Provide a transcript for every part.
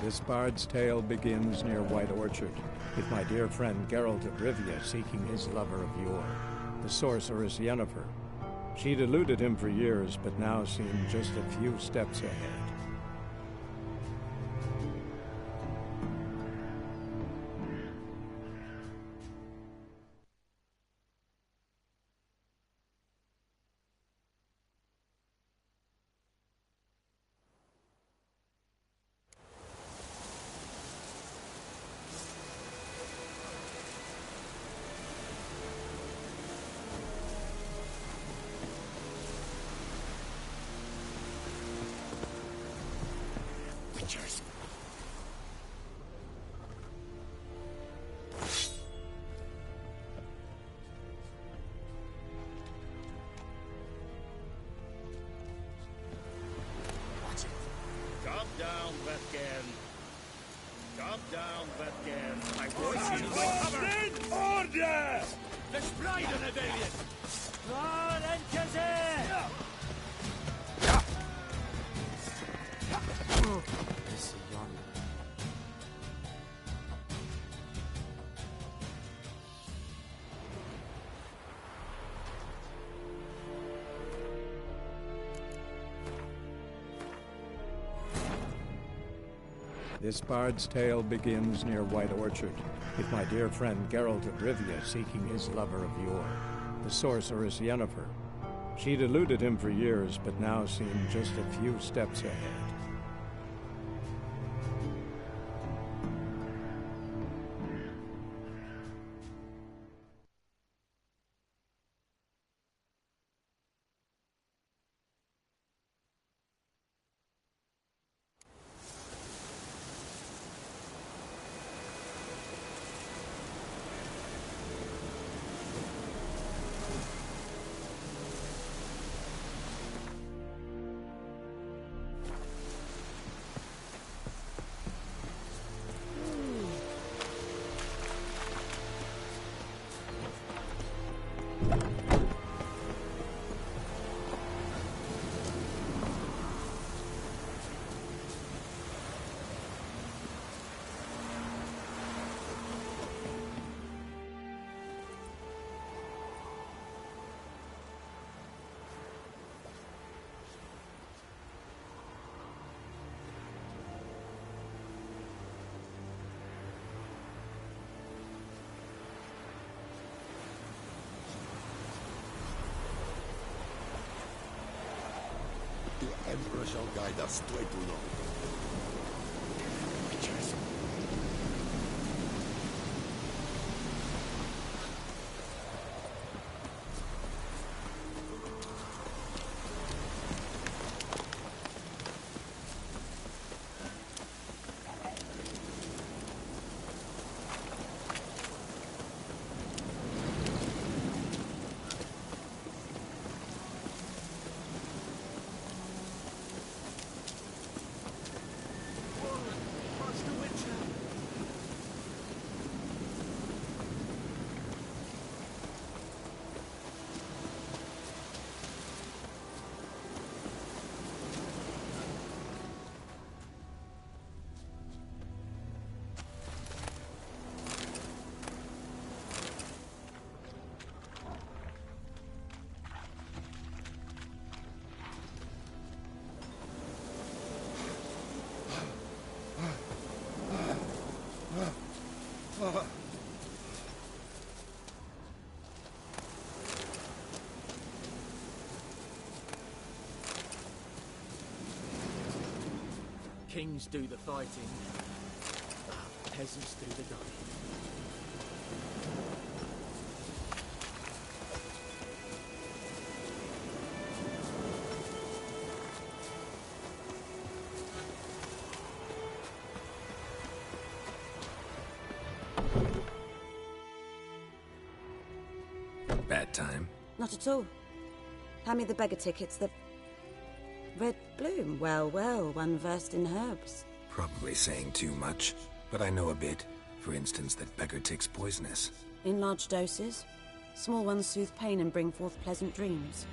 This bard's tale begins near White Orchard, with my dear friend Geralt of Rivia seeking his lover of yore, the sorceress Yennefer. She'd eluded him for years, but now seemed just a few steps ahead. This bard's tale begins near White Orchard, with my dear friend Geralt of Rivia seeking his lover of yore, the sorceress Yennefer. She'd eluded him for years, but now seemed just a few steps ahead. The Emperor shall guide us straight to Rome. Kings do the fighting, peasants do the dying. Bad time? Not at all. Hand me the beggar tickets, the red bloom. Well, well, one versed in herbs. Probably saying too much, but I know a bit. For instance, that beggar tick's poisonous. In large doses. Small ones soothe pain and bring forth pleasant dreams.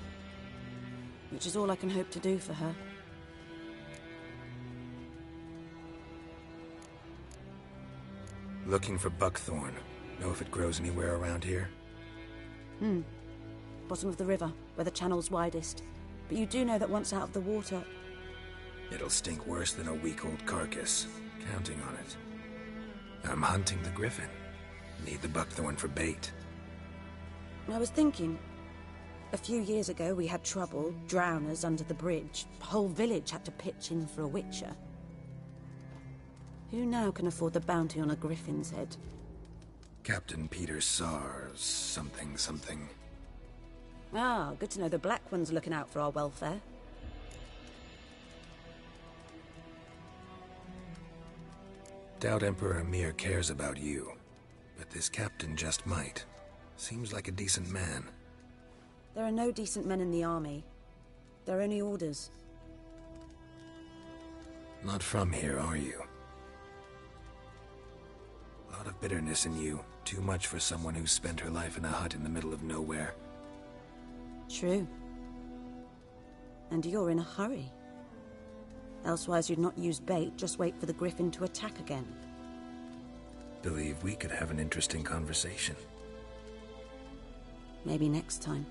Which is all I can hope to do for her. Looking for buckthorn. Know if it grows anywhere around here? Bottom of the river, where the channel's widest. But you do know that once out of the water... It'll stink worse than a week-old carcass. Counting on it. I'm hunting the griffin. Need the buckthorn for bait. I was thinking... A few years ago we had trouble, drowners under the bridge. The whole village had to pitch in for a witcher. Who now can afford the bounty on a griffin's head? Captain Peter Sars, something. Ah, good to know the Black One's looking out for our welfare. Doubt Emperor Emir cares about you, but this captain just might. Seems like a decent man. There are no decent men in the army. They're only orders. Not from here, are you? A lot of bitterness in you. Too much for someone who spent her life in a hut in the middle of nowhere. True. And you're in a hurry. Elsewise you'd not use bait, just wait for the griffin to attack again. Believe we could have an interesting conversation. Maybe next time.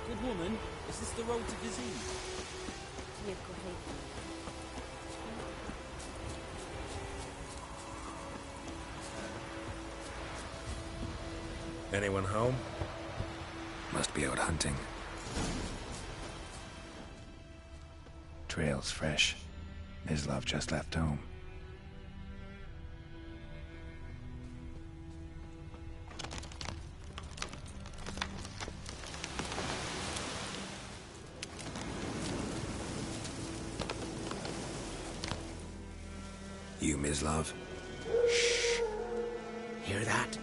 Good woman, is this the road to disease? Anyone home? Must be out hunting. Trail's fresh. Mislav just left home. You, Mislav? Shh. Hear that?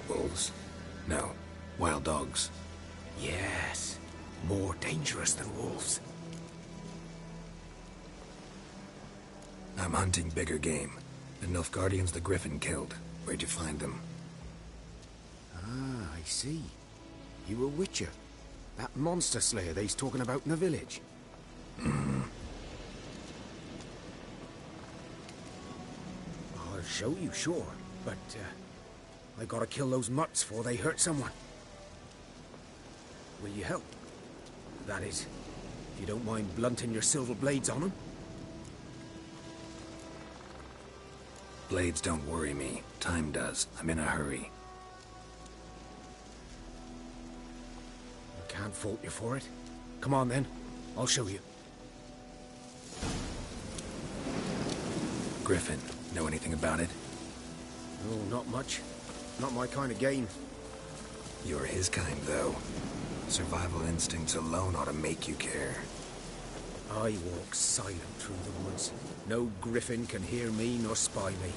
Wolves? No. Wild dogs. Yes. More dangerous than wolves. I'm hunting bigger game. The Nilfgaardians the Griffin killed. Where'd you find them? Ah, I see. You a witcher. That monster slayer they's talking about in the village. I'll show you, sure. But, I gotta kill those mutts before they hurt someone. Will you help? That is, if you don't mind blunting your silver blades on them. Blades don't worry me. Time does. I'm in a hurry. I can't fault you for it. Come on then, I'll show you. Griffin, know anything about it? No, not much. Not my kind of game. You're his kind, though. Survival instincts alone ought to make you care. I walk silent through the woods. No griffin can hear me nor spy me.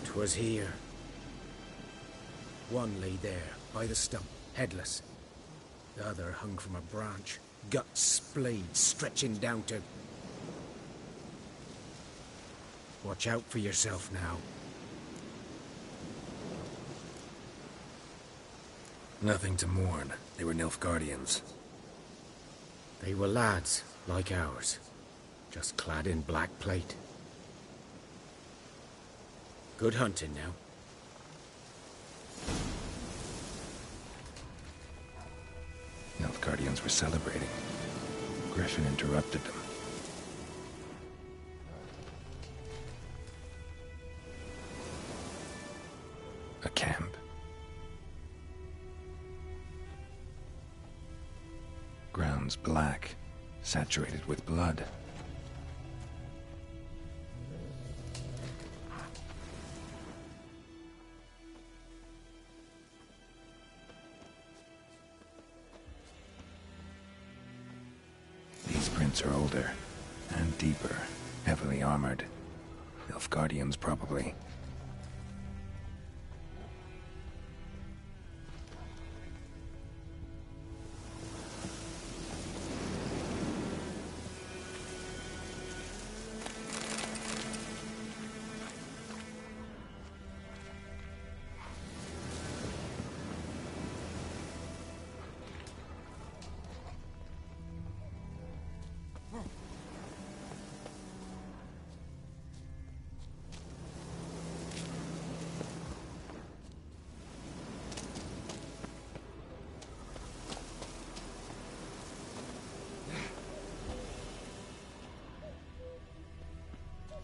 'Twas here. One lay there, by the stump, headless. The other hung from a branch, guts splayed, stretching down to... Watch out for yourself now. Nothing to mourn. They were Nilfgaardians. They were lads, like ours, just clad in black plate. Good hunting now. Nilfgaardians were celebrating. Griffin interrupted them. A camp. Grounds black, saturated with blood. These prints are older and deeper, heavily armored. Nilfgaardians, probably.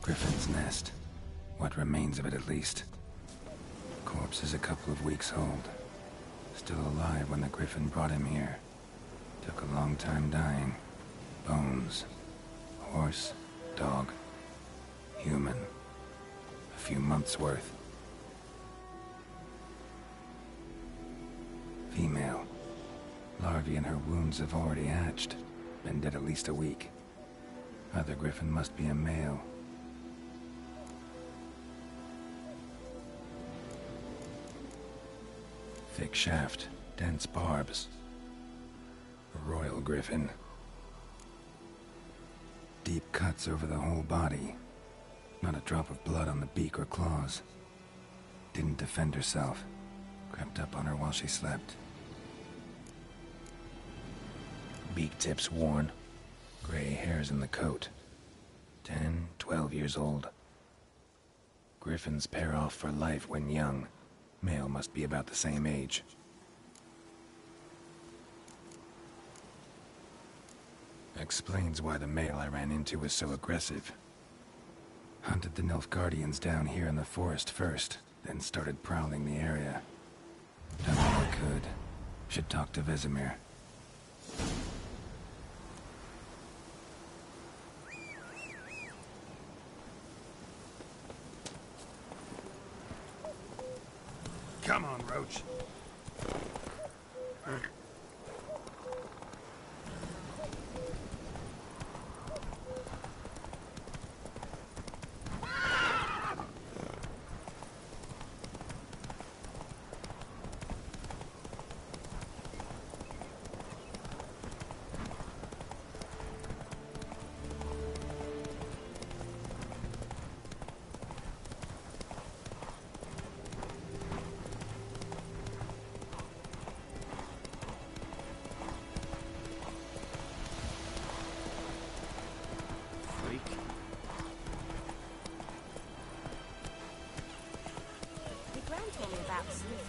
Griffin's nest. What remains of it, at least. Corpse is a couple of weeks old. Still alive when the Griffin brought him here. Took a long time dying. Bones. Horse. Dog. Human. A few months' worth. Female. Larvae in her wounds have already hatched. Been dead at least a week. Other Griffin must be a male. Thick shaft, dense barbs. A royal Griffin. Deep cuts over the whole body. Not a drop of blood on the beak or claws. Didn't defend herself. Crept up on her while she slept. Beak tips worn. Gray hairs in the coat. 10, 12 years old. Griffins pair off for life when young. Male must be about the same age. Explains why the male I ran into was so aggressive. Hunted the Nilfgaardians down here in the forest first, then started prowling the area. Done all I could. Should talk to Vesemir. Come on, Roach.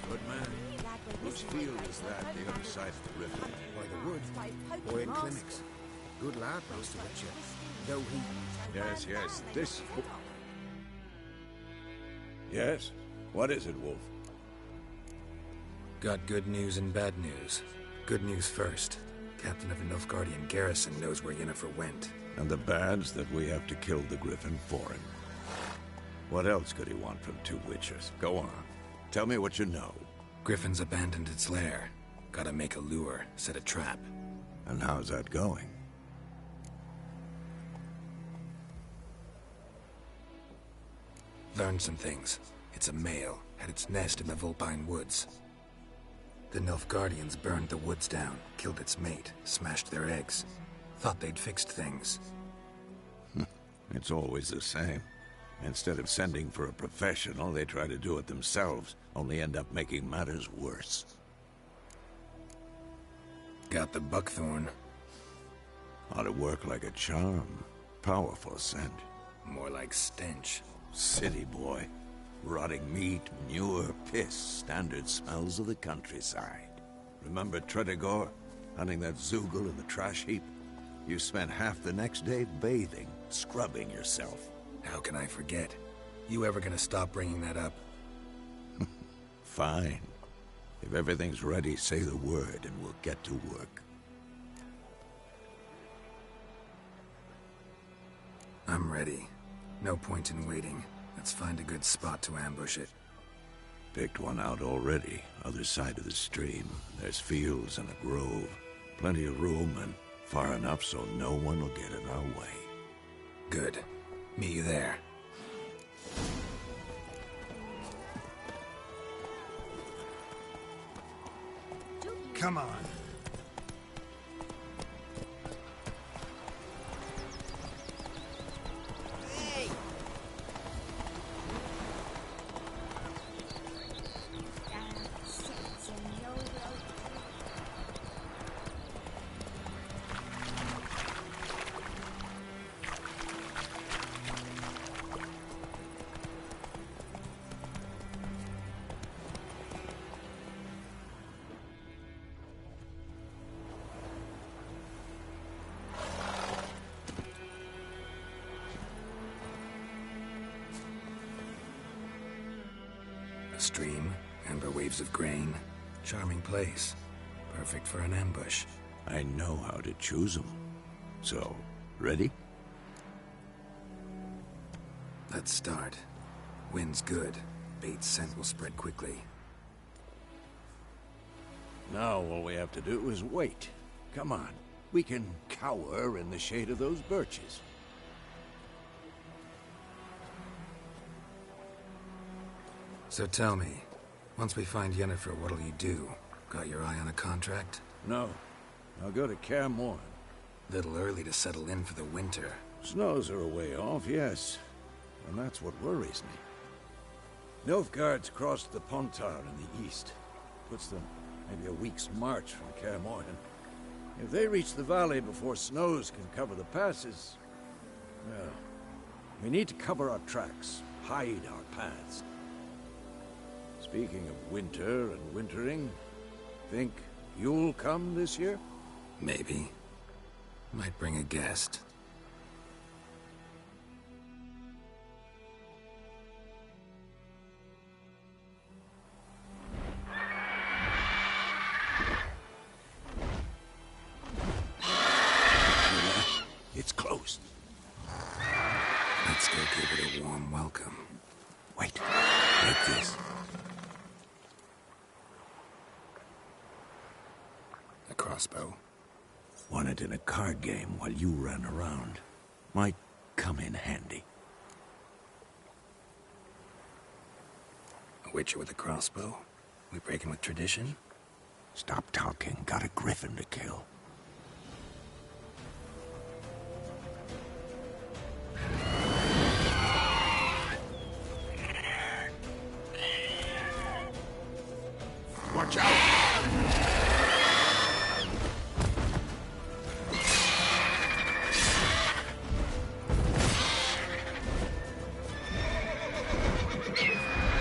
Good man. Whose field is that the other side of the river? By the wood, or in clinics. Good lad, Master Richard. Though he... Yes, yes, this... Yes? What is it, Wolf? Got good news and bad news. Good news first. Captain of the Nilfgaardian garrison knows where Yennefer went. And the bad's that we have to kill the Griffin for him. What else could he want from two witches? Go on. Tell me what you know. Griffin's abandoned its lair. Gotta make a lure, set a trap. And how's that going? Learned some things. It's a male. Had its nest in the Vulpine Woods. The Nilfgaardians burned the woods down, killed its mate, smashed their eggs. Thought they'd fixed things. It's always the same. Instead of sending for a professional, they try to do it themselves, only end up making matters worse. Got the buckthorn. Ought to work like a charm. Powerful scent. More like stench. City boy. Rotting meat, manure, piss, standard smells of the countryside. Remember Tretogor? Hunting that Zoogle in the trash heap? You spent half the next day bathing, scrubbing yourself. How can I forget? You ever gonna stop bringing that up? Fine. If everything's ready, say the word and we'll get to work. I'm ready. No point in waiting. Let's find a good spot to ambush it. Picked one out already, other side of the stream. There's fields and a grove. Plenty of room and far enough so no one will get in our way. Good. Meet you there. Come on. A stream, amber waves of grain. Charming place. Perfect for an ambush. I know how to choose them. So, ready? Let's start. Wind's good. Bait's scent will spread quickly. Now all we have to do is wait. Come on. We can cower in the shade of those birches. So tell me, once we find Yennefer, what'll you do? Got your eye on a contract? No. I'll go to Kaer Morhen. Little early to settle in for the winter. Snows are a way off, yes. And that's what worries me. Nilfgaard's crossed the Pontar in the east. Puts them maybe a week's march from Kaer Morhen. If they reach the valley before snows can cover the passes... well, we need to cover our tracks, hide our paths. Speaking of winter and wintering, think you'll come this year? Maybe. Might bring a guest. It's close. Let's go give it a warm welcome. Wait, take this. A crossbow. Won it in a card game while you ran around. Might come in handy. A witcher with a crossbow? We breaking with tradition? Stop talking. Got a griffin to kill. Watch out!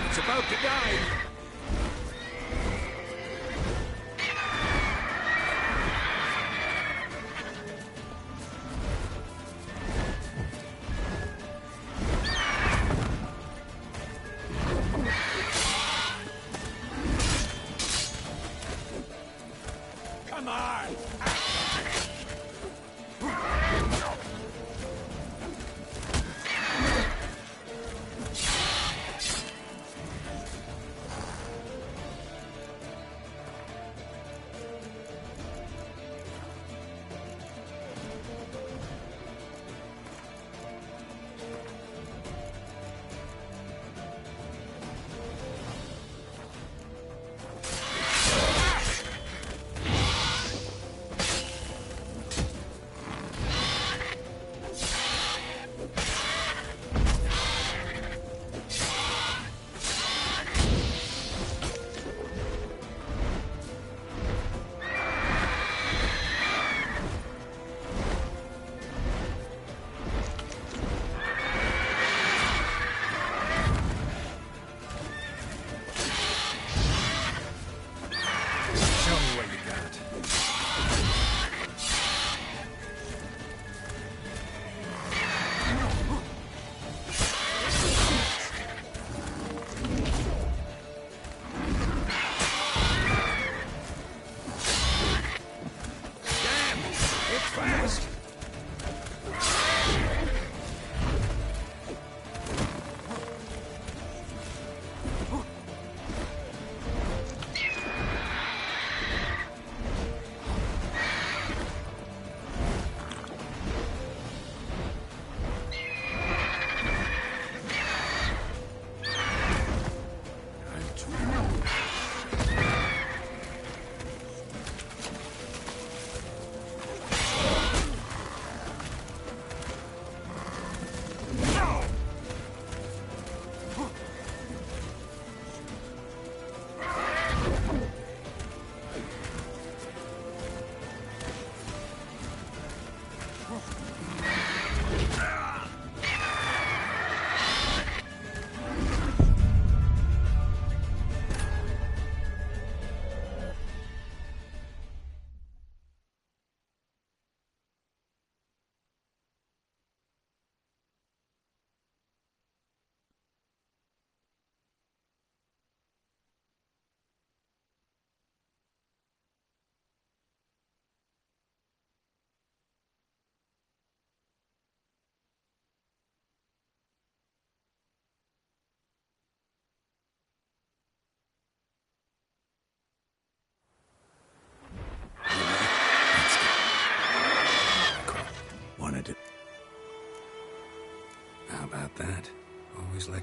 It's about to die!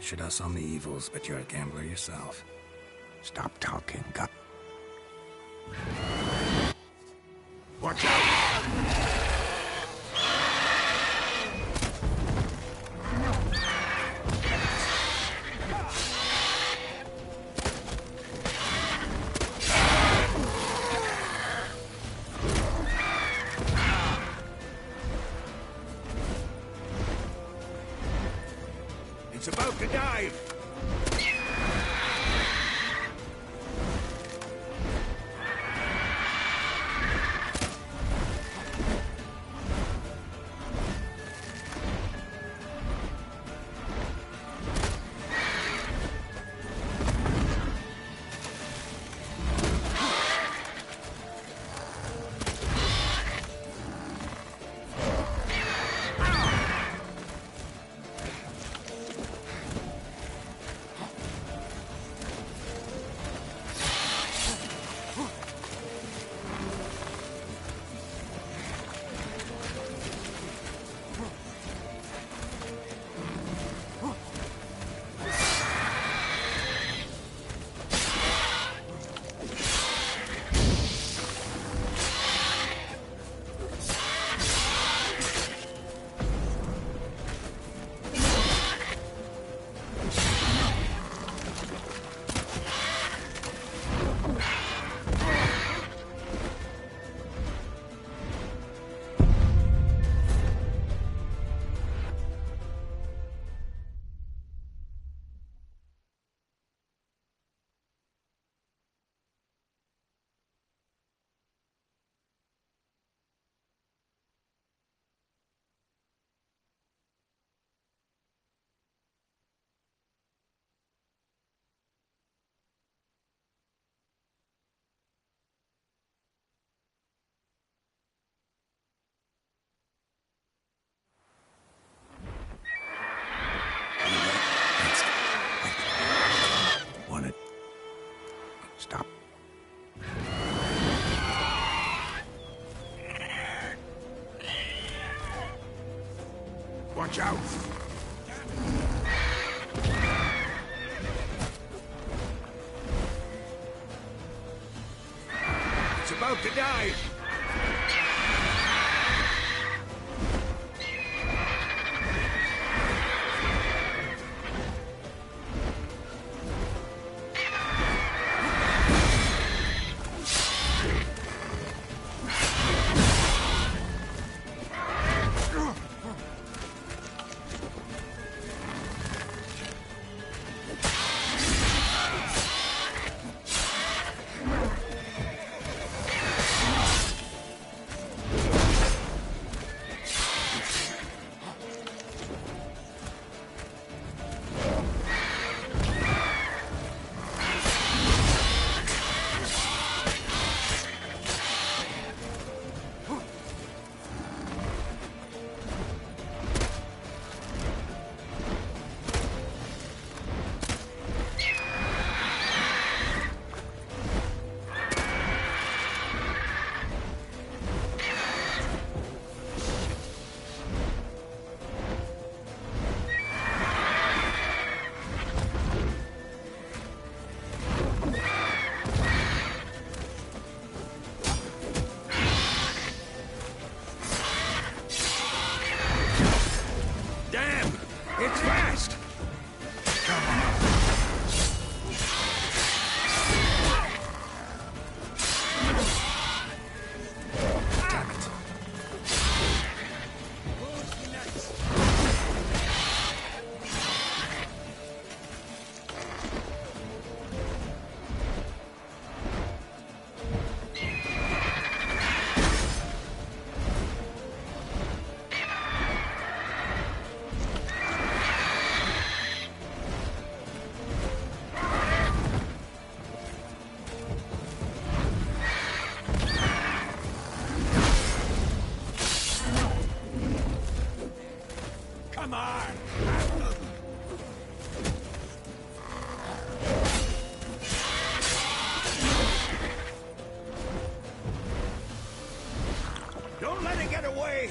lectured us on the evils, but you're a gambler yourself. Stop talking, Gut. Watch out! It's about to dive! Stop. Watch out! It's about to dive! It's fast! Damn it. Come on! Don't let it get away!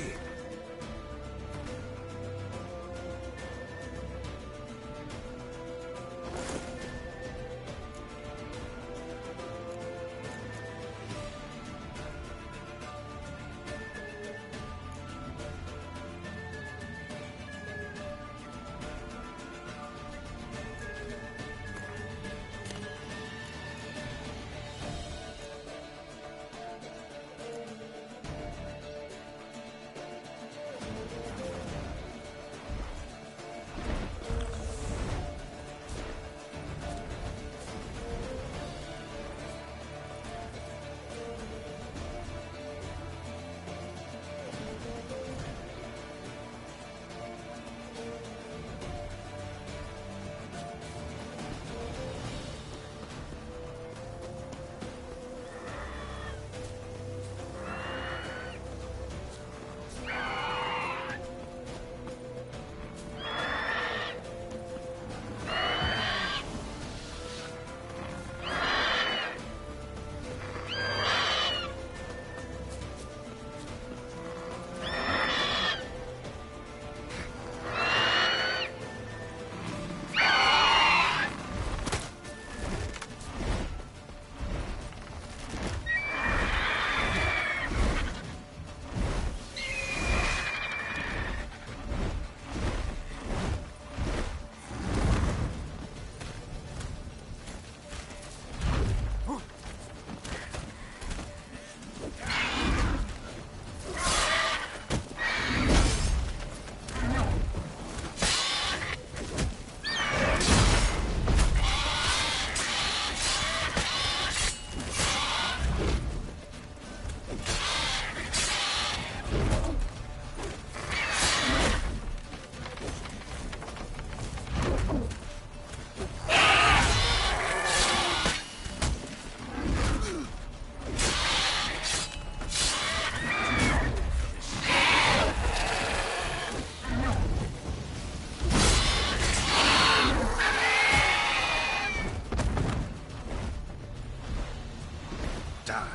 die.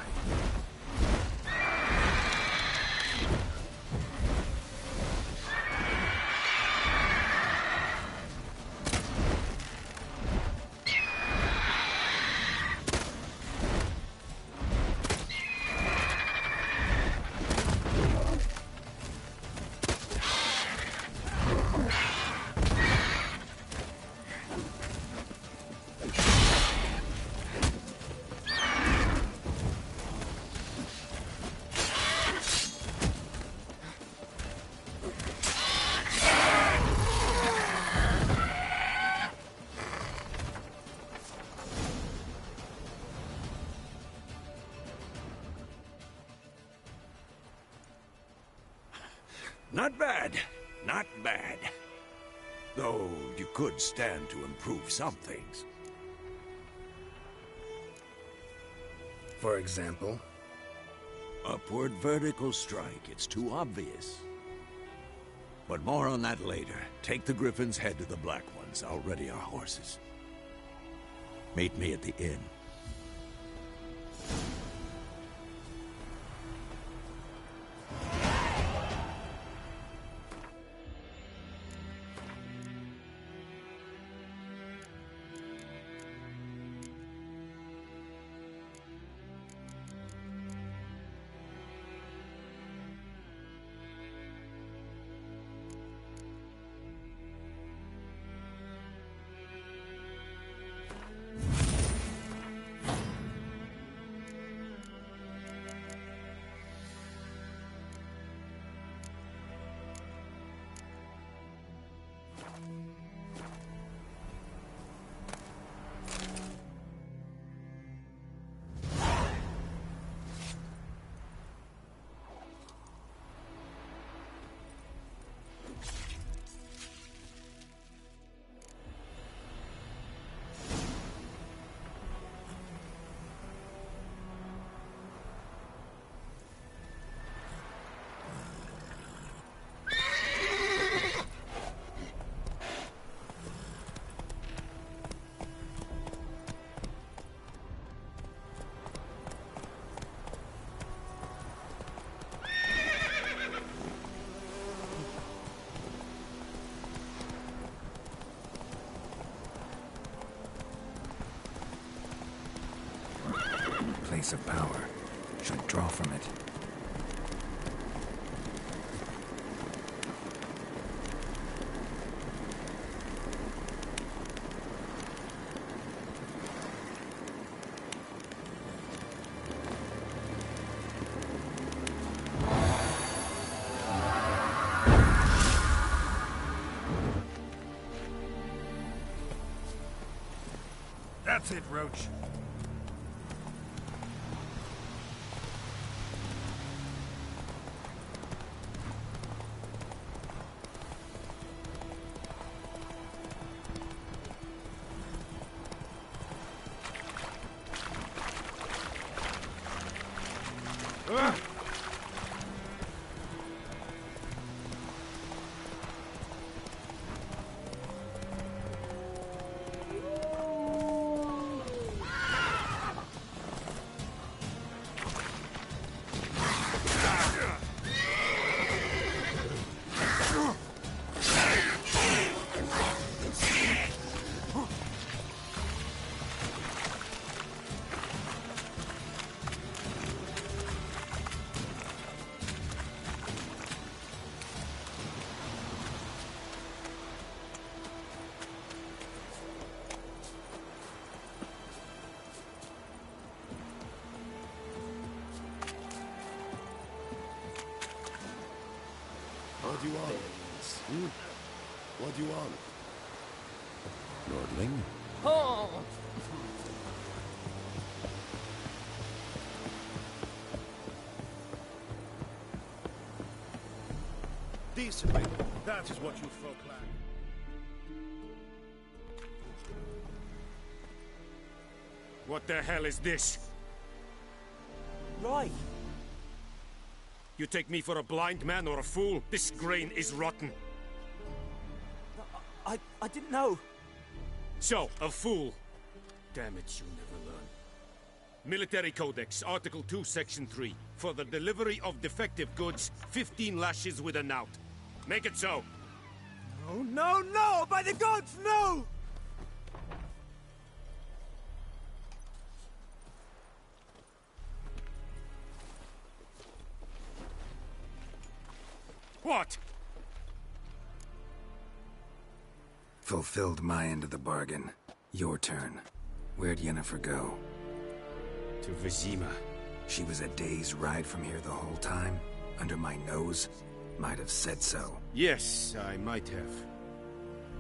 Not bad. Not bad. Though you could stand to improve some things. For example? Upward vertical strike. It's too obvious. But more on that later. Take the Griffin's head to the Black Ones. I'll ready our horses. Meet me at the inn. Place of power. Should draw from it. That's it, Roach. What do you want? What do you want? Lordling? Oh! Decently. That is what you folk lack. What the hell is this? Right. You take me for a blind man or a fool? This grain is rotten. I didn't know. So, a fool. Damn it, you'll never learn. Military Codex, Article 2, Section 3. For the delivery of defective goods, 15 lashes with a knout. Make it so. No, no, no! By the gods, no! What? Fulfilled my end of the bargain. Your turn. Where'd Yennefer go? To Vizima. She was a day's ride from here the whole time? Under my nose? Might have said so. Yes, I might have.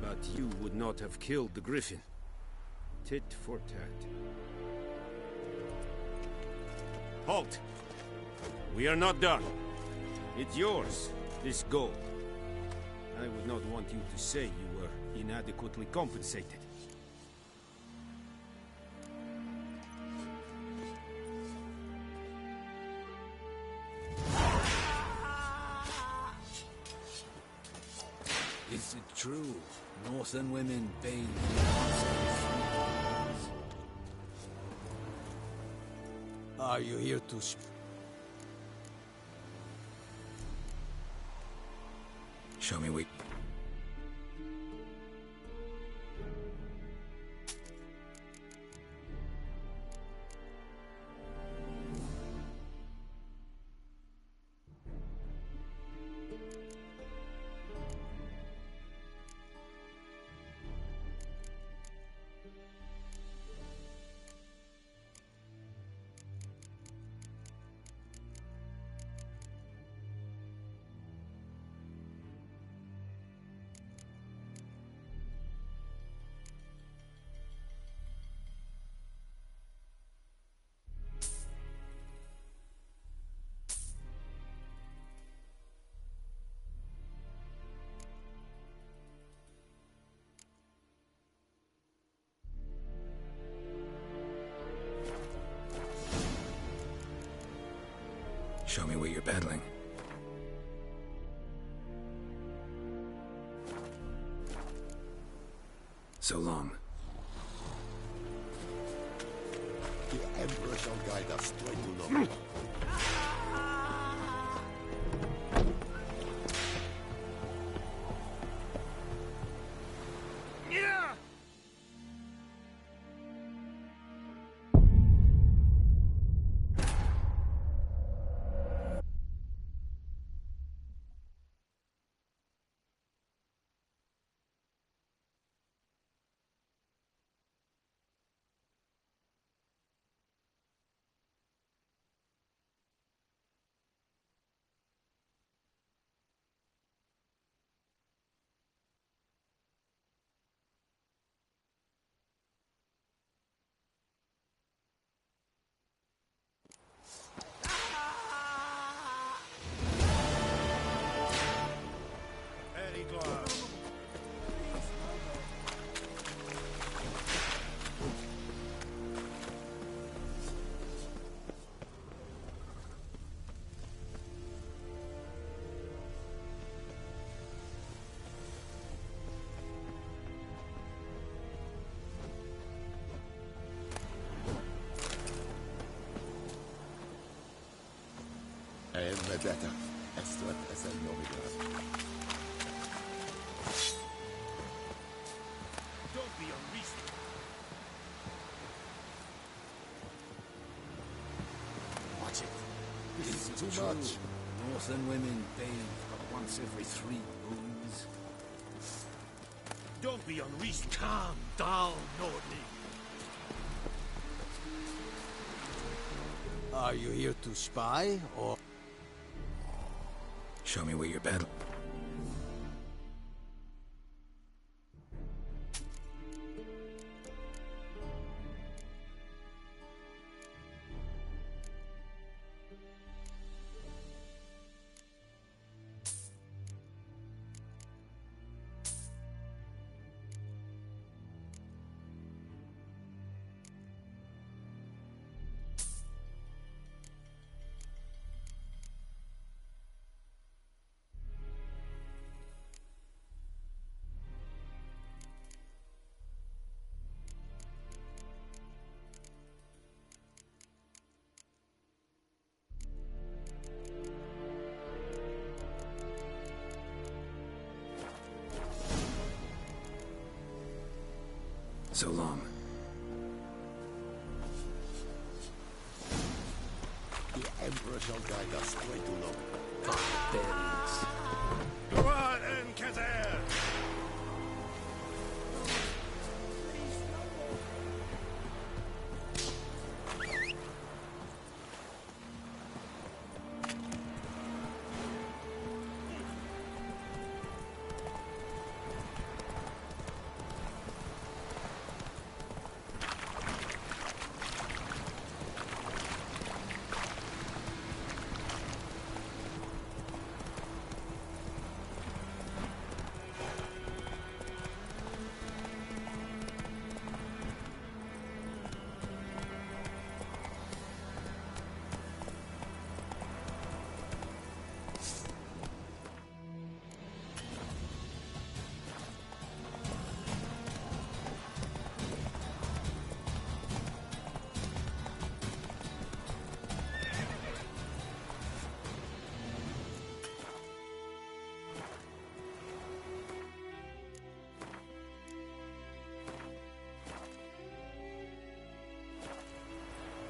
But you would not have killed the griffin. Tit for tat. Halt! We are not done. It's yours, this gold. I would not want you to say you were inadequately compensated. Is it true? Northern women bathe. Are you here to Show me where... Show me what you're peddling. So long. The Emperor shall guide us straight to London. Vendetta. Esto es el novedad. Don't be unreasonable. Watch it. This This is too true. much. Northern women bathe but once every 3 moons. Don't be unreasonable. Calm down, Nordling. Are you here to spy, or... Show me what you're peddling. so long. The Emperor shall guide us where to look. Barbarians. Go on, Encazer!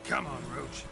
Come on, Roach.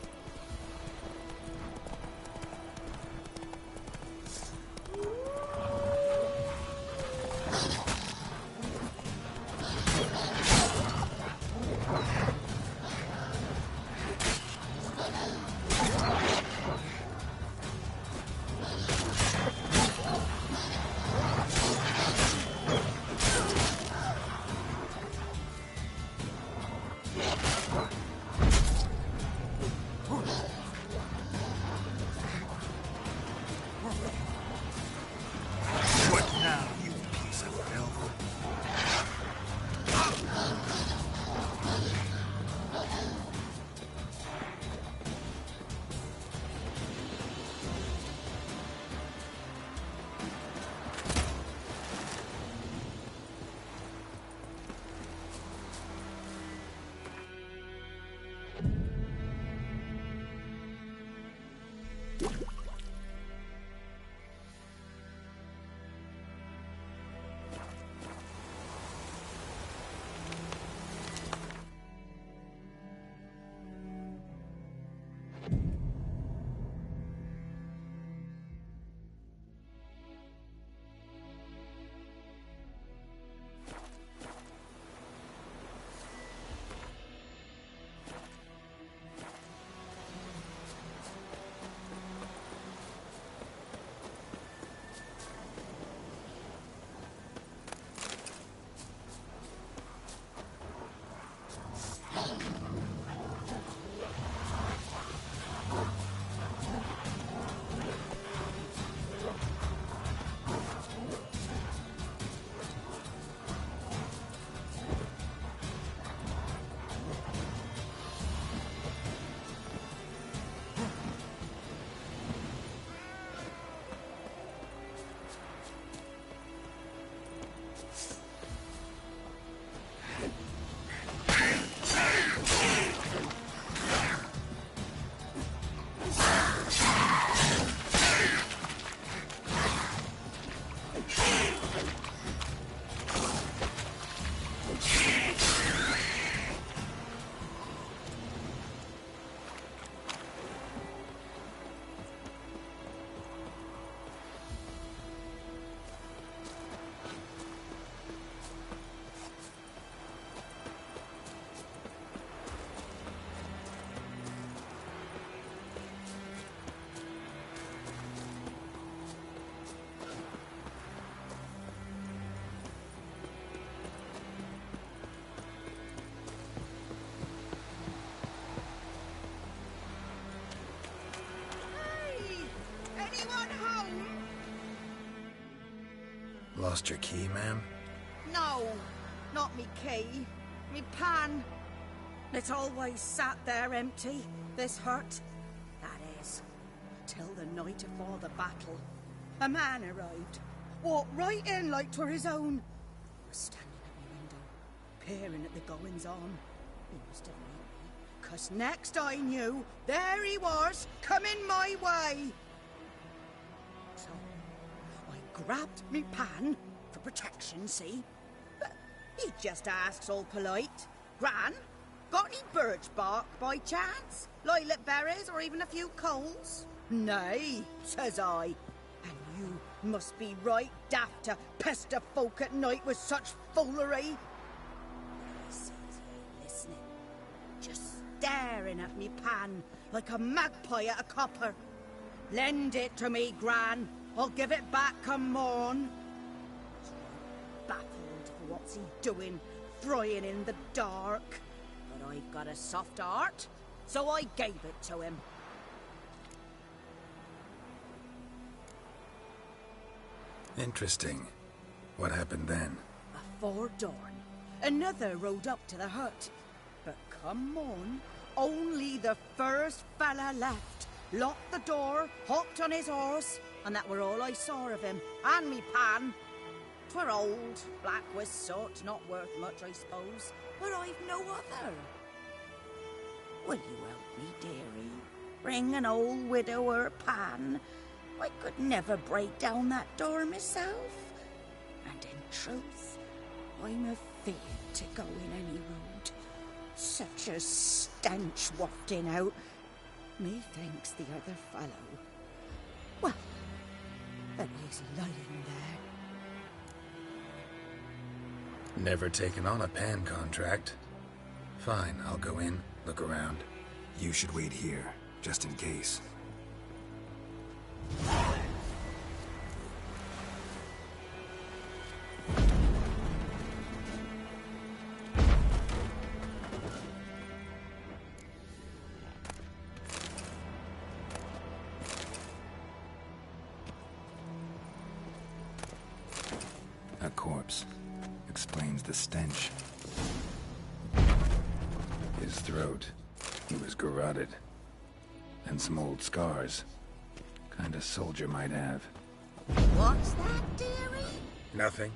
Lost your key, ma'am? No, not me key. Me pan. It's always sat there empty, this hut. That is, till the night afore the battle. A man arrived, walked right in like 'twere his own. Was standing at my window, peering at the goings-on. He must have known me, 'cause next I knew, there he was, coming my way. So, I grabbed me pan, for protection, see? But He just asks all polite. Gran, got any birch bark by chance? Lilac berries or even a few coals? Nay, says I. And you must be right daft to pester folk at night with such foolery. I sees he ain't listening, just staring at me pan like a magpie at a copper. Lend it to me, Gran. I'll give it back come morn. Baffled for what's he doing, frying in the dark. But I've got a soft heart, so I gave it to him. Interesting. What hafpened then? Afore dawn, another rode up to the hut. But come on, only the first fella left. Locked the door, hopped on his horse, and that were all I saw of him, and me pan. 'Twere old, black with soot, not worth much, I suppose, but I've no other. Will you help me, dearie? Bring an old widower pan. I could never break down that door myself. And in truth, I'm afeard to go in any road. Such a stench wafting out. Methinks the other fellow. Well, that he's lying there. Never taken on a pan contract. Fine, I'll go in, look around. You should wait here, just in case. A corpse. Explains the stench. His throat. He was garroted. And some old scars. Kind of soldier might have. What's that, dearie? Nothing.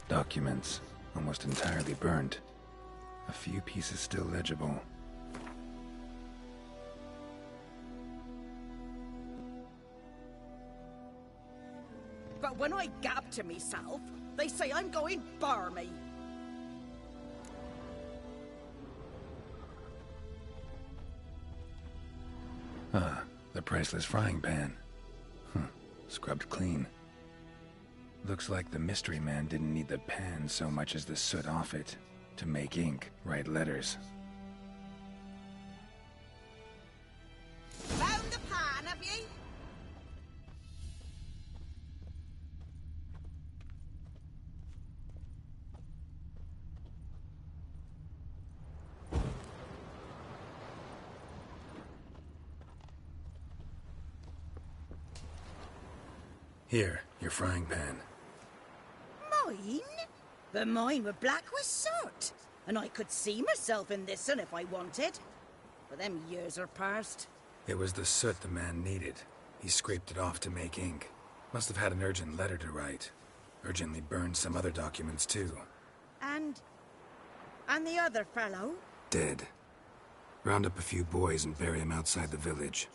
Documents, almost entirely burnt. A few pieces still legible. But when I gab to myself, they say I'm going barmy. Ah, the priceless frying pan. Scrubbed clean. Looks like the mystery man didn't need the pan so much as the soot off it to make ink, write letters. Found the pan, have ye? Here, your frying pan. Mine? But mine were black with soot. And I could see myself in this one if I wanted. But them years are past. It was the soot the man needed. He scraped it off to make ink. Must have had an urgent letter to write. Urgently burned some other documents too. And the other fellow? Dead. Round up a few boys and bury him outside the village.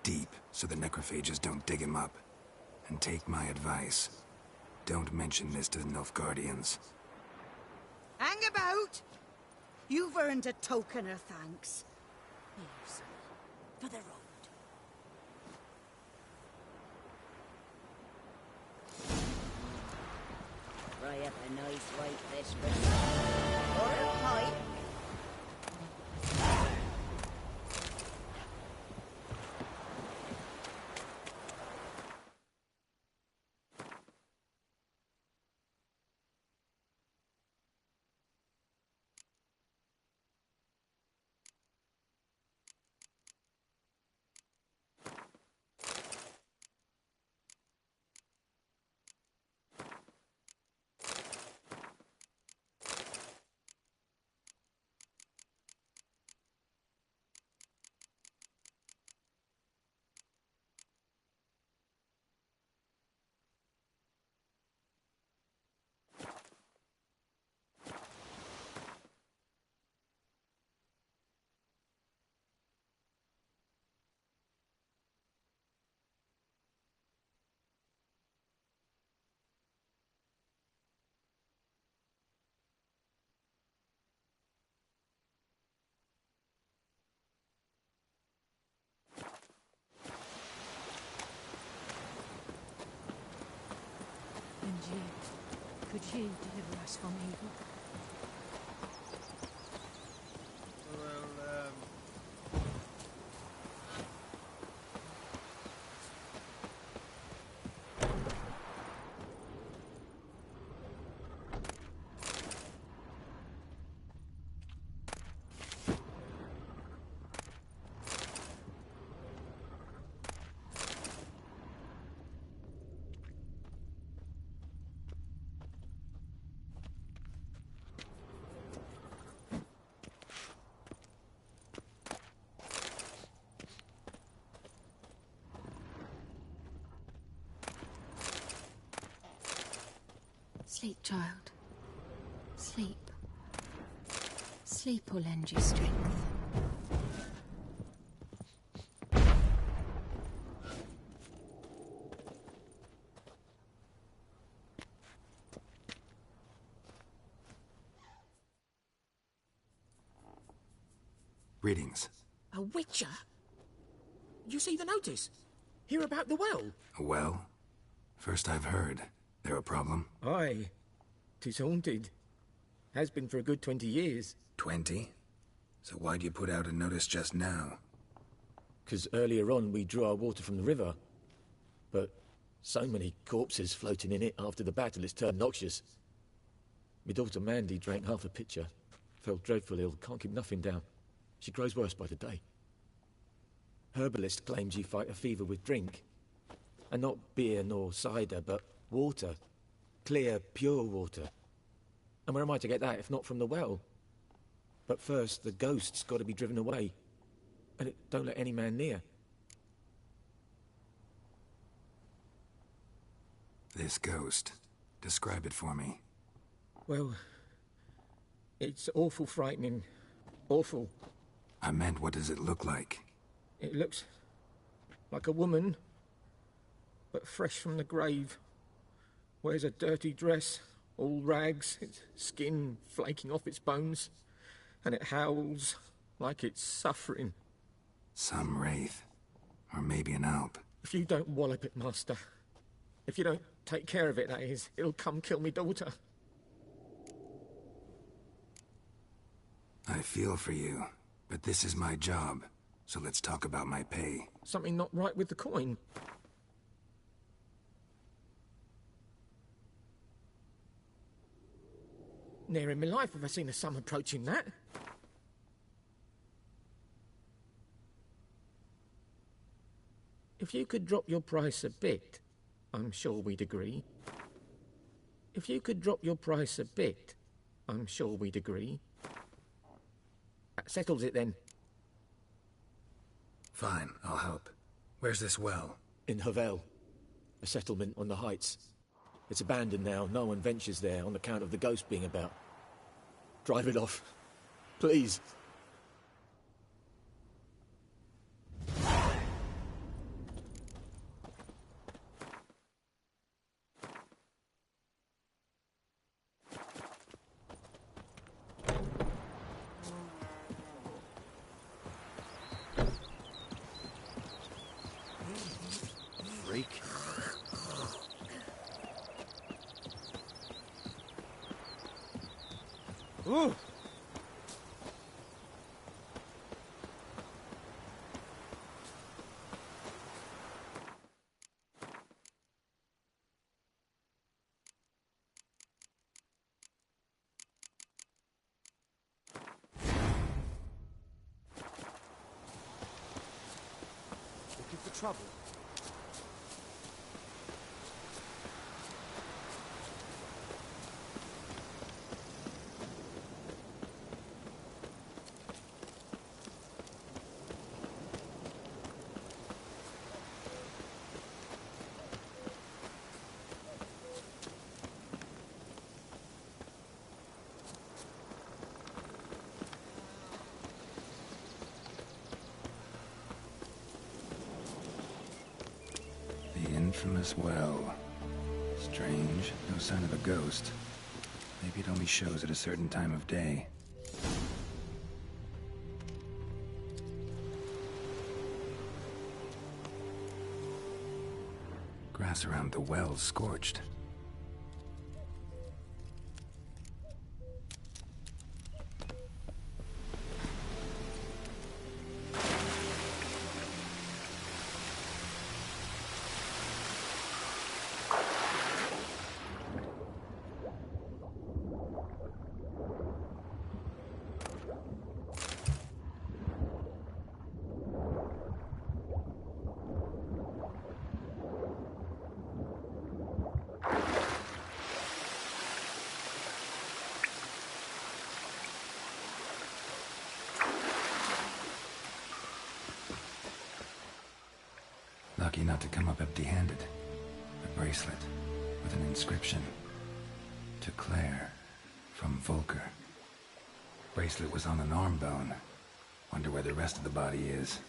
Deep, so the necrophages don't dig him up. And take my advice. Don't mention this to the Nilfgaardians. Hang about! You've earned a token of thanks. Here, son, for the road. Fry up a nice white fish for or a pipe. Could you deliver us from evil? Sleep, child. Sleep. Sleep will lend you strength. Greetings. A witcher? You see the notice? Hear about the well? A well? First I've heard. There a problem? Aye. 'Tis haunted. Has been for a good 20 years. 20? So why'd you put out a notice just now? 'Cause earlier on we drew our water from the river. But so many corpses floating in it after the battle it's turned noxious. My daughter Mandy drank half a pitcher. Fell dreadful ill, can't keep nothing down. She grows worse by the day. Herbalist claims you fight a fever with drink. And not beer nor cider, but water. Clear, pure water. And where am I to get that if not from the well? But first, the ghost's got to be driven away. And it don't let any man near. This ghost. Describe it for me. Well, it's awful frightening. Awful. I meant, what does it look like? It looks like a woman, but fresh from the grave. Wears a dirty dress, all rags, its skin flaking off its bones, and it howls like it's suffering. Some wraith. Or maybe an alp. If you don't wallop it, Master, if you don't take care of it, that is, it'll come kill me daughter. I feel for you, but this is my job, so let's talk about my pay. Something not right with the coin. Ne'er in my life have I seen a sum approaching that. If you could drop your price a bit, I'm sure we'd agree. If you could drop your price a bit, I'm sure we'd agree. That settles it then. Fine, I'll help. Where's this well? In Havel. A settlement on the heights. It's abandoned now. No one ventures there on account of the ghost being about. Drive it off. Please. Freak. Ooh! Looking for trouble? The infamous well. Strange, no sign of a ghost. Maybe it only shows at a certain time of day. Grass around the well's scorched. Lucky not to come up empty-handed. A bracelet with an inscription. To Claire, from Volker. Bracelet was on an arm bone. Wonder where the rest of the body is.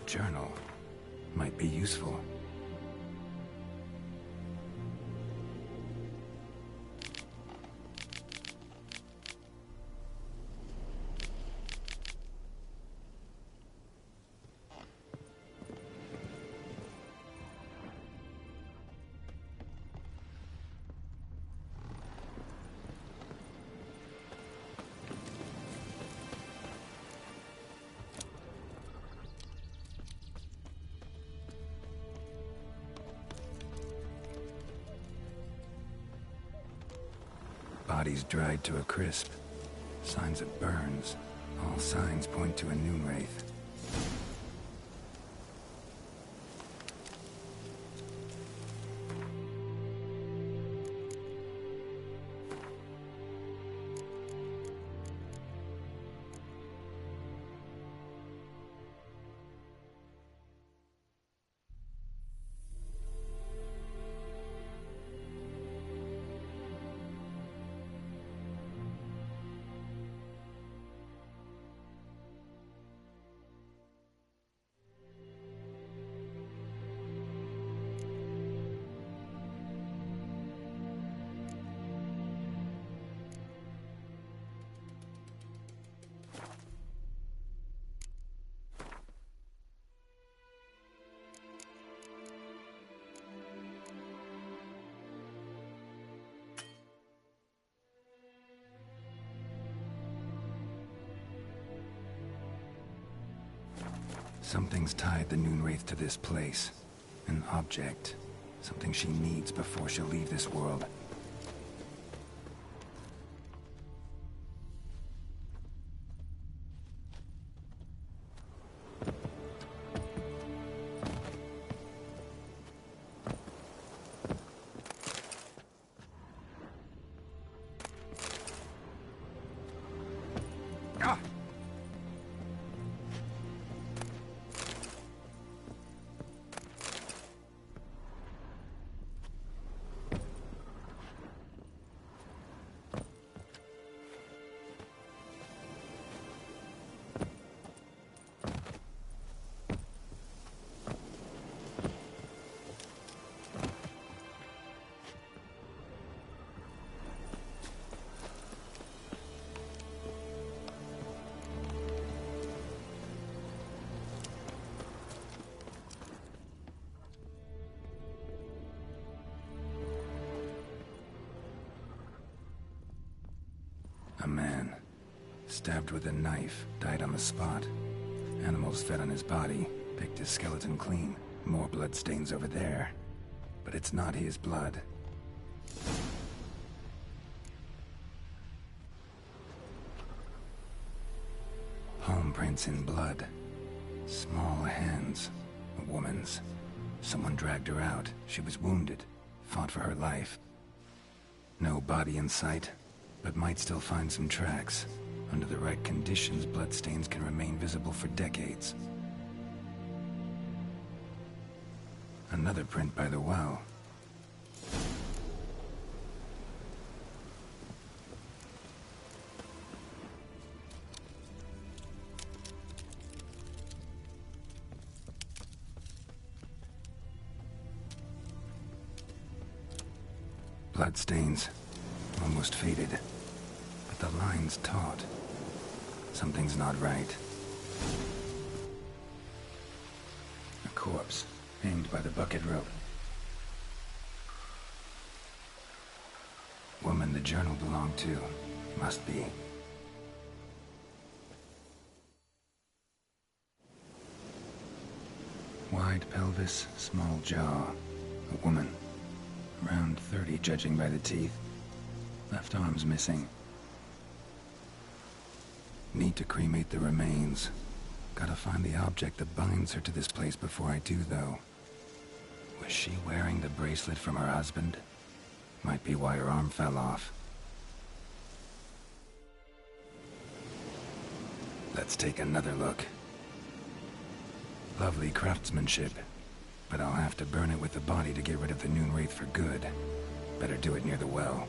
Journal might be useful. Body's dried to a crisp. Signs of burns. All signs point to a new wraith. Something's tied the Noonwraith to this place. An object. Something she needs before she'll leave this world. A man, stabbed with a knife, died on the spot. Animals fed on his body, picked his skeleton clean. More bloodstains over there. But it's not his blood. Palm prints in blood. Small hands. A woman's. Someone dragged her out. She was wounded. Fought for her life. No body in sight. But might still find some tracks. Under the right conditions, bloodstains can remain visible for decades. Another print by the well. Bloodstains. Almost faded. But the line's taut. Something's not right. A corpse, hanged by the bucket rope. Woman the journal belonged to. Must be. Wide pelvis, small jaw. A woman. Around 30, judging by the teeth. Left arm's missing. Need to cremate the remains. Gotta find the object that binds her to this place before I do, though. Was she wearing the bracelet from her husband? Might be why her arm fell off. Let's take another look. Lovely craftsmanship, but I'll have to burn it with the body to get rid of the Noonwraith for good. Better do it near the well.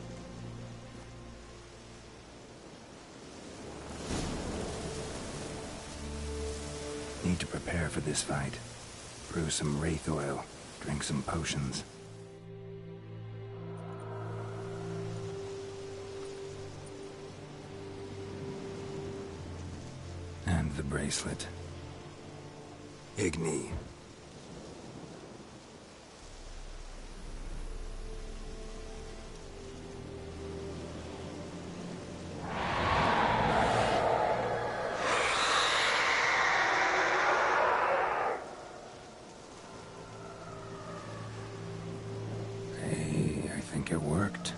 Need to prepare for this fight. Brew some wraith oil, drink some potions. And the bracelet. Igni. It worked.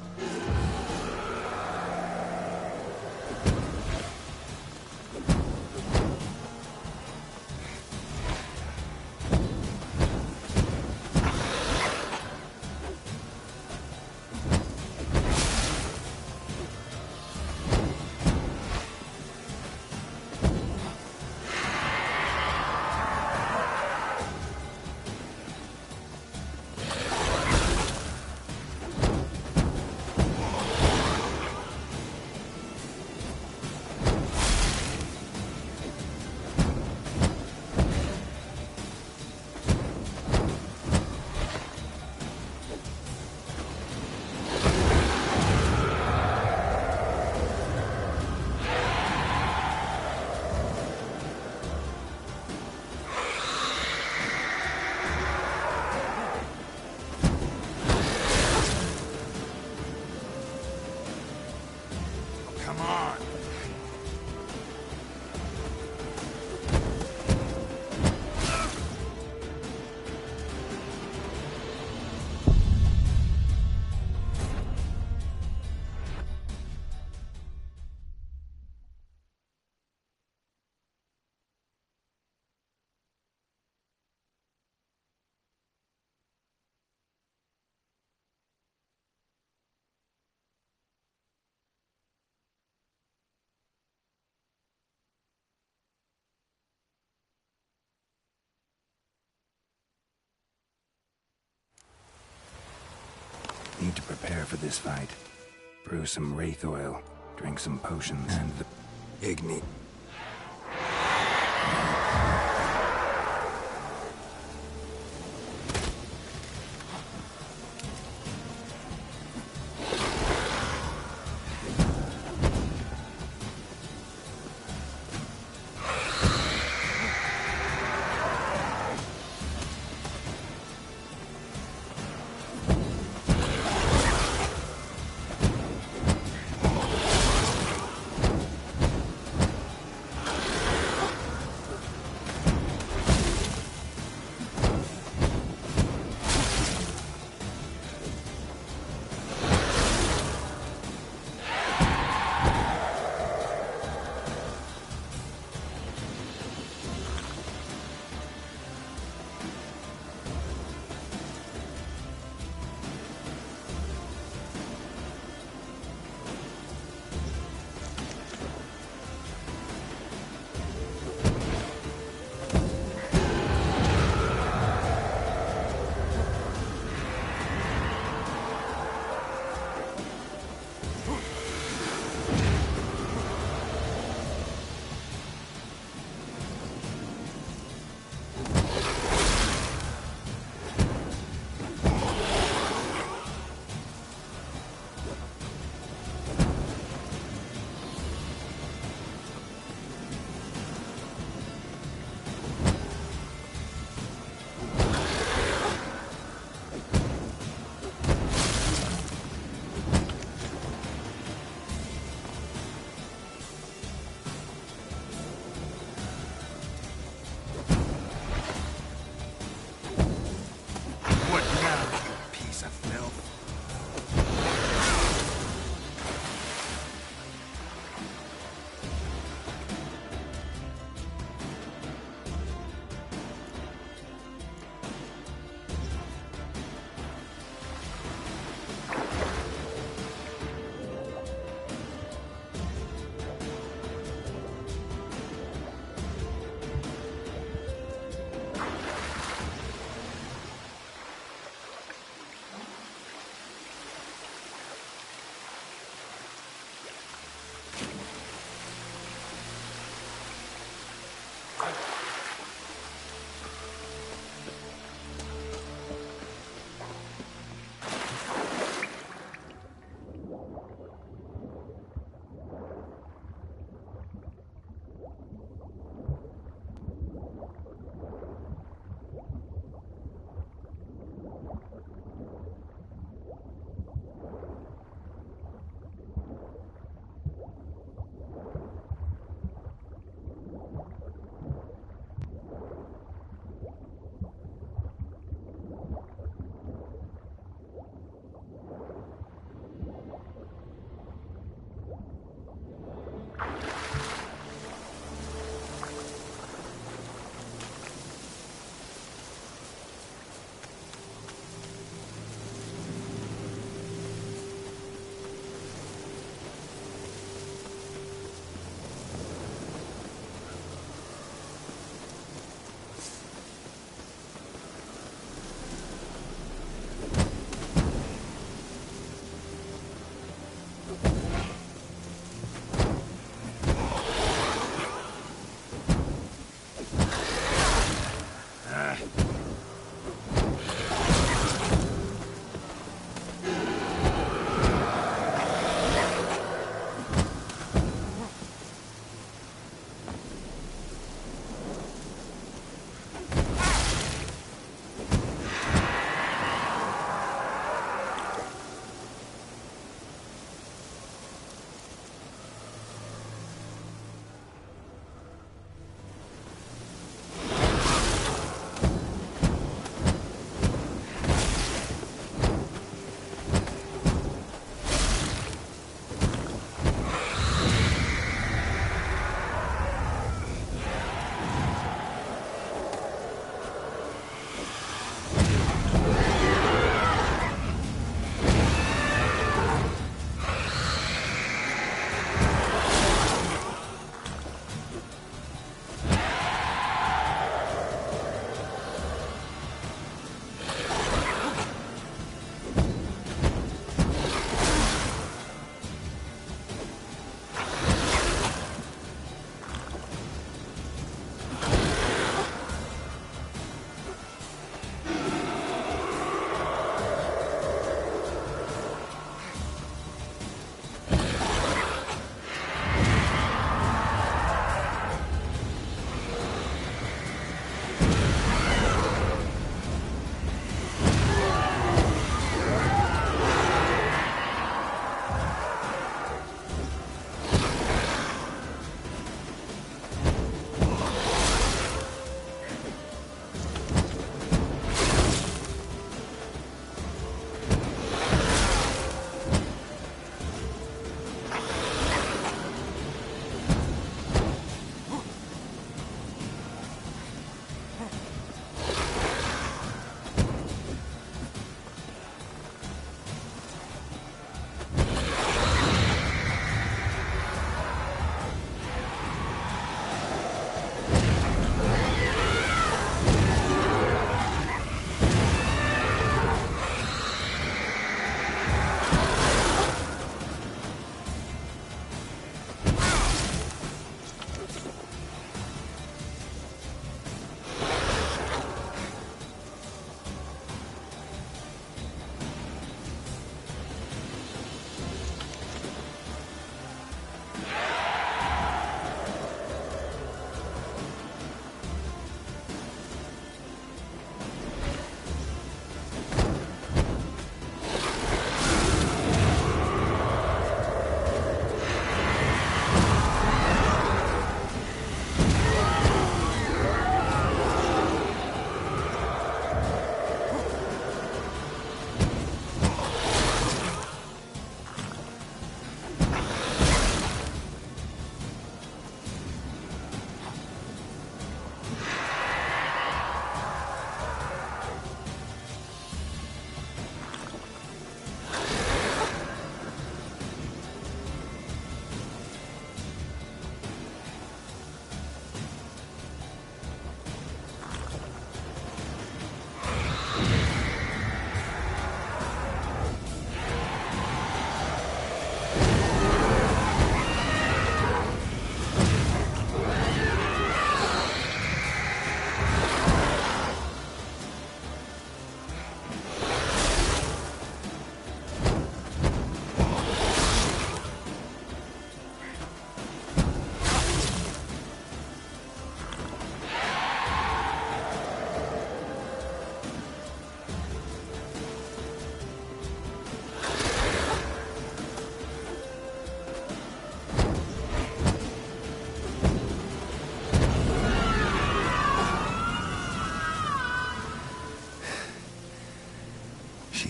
Need to prepare for this fight. Brew some wraith oil, drink some potions, and ignite.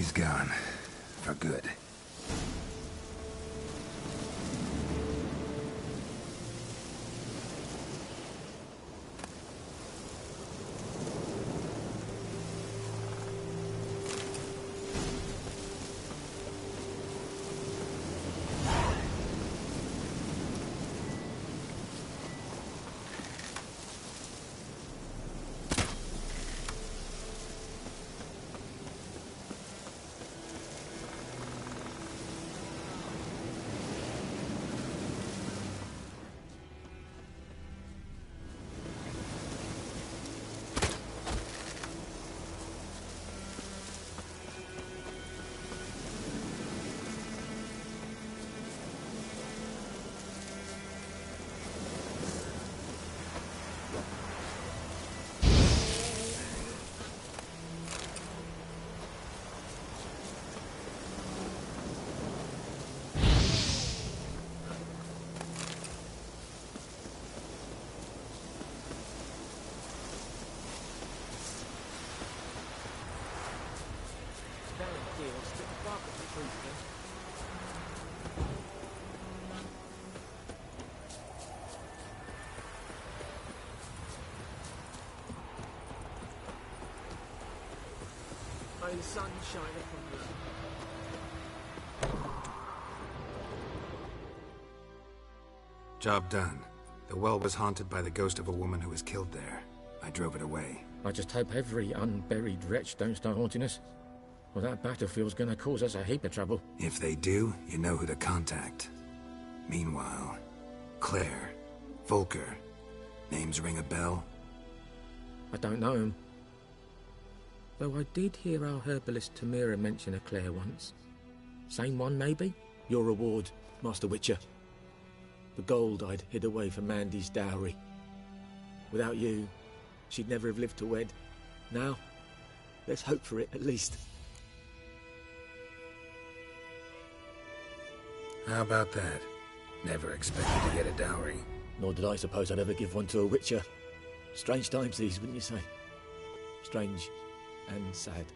He's gone. For good. May the sun shine upon you. Job done. The well was haunted by the ghost of a woman who was killed there. I drove it away. I just hope every unburied wretch don't start haunting us. Well, that battlefield's gonna cause us a heap of trouble. If they do, you know who to contact. Meanwhile, Claire, Volker, names ring a bell? I don't know him. Though I did hear our herbalist Tamira mention a Claire once. Same one, maybe? Your reward, Master Witcher. The gold I'd hid away for Mandy's dowry. Without you, she'd never have lived to wed. Now, let's hope for it, at least. How about that? Never expected to get a dowry. Nor did I suppose I'd ever give one to a Witcher. Strange times these, wouldn't you say? Strange and sad.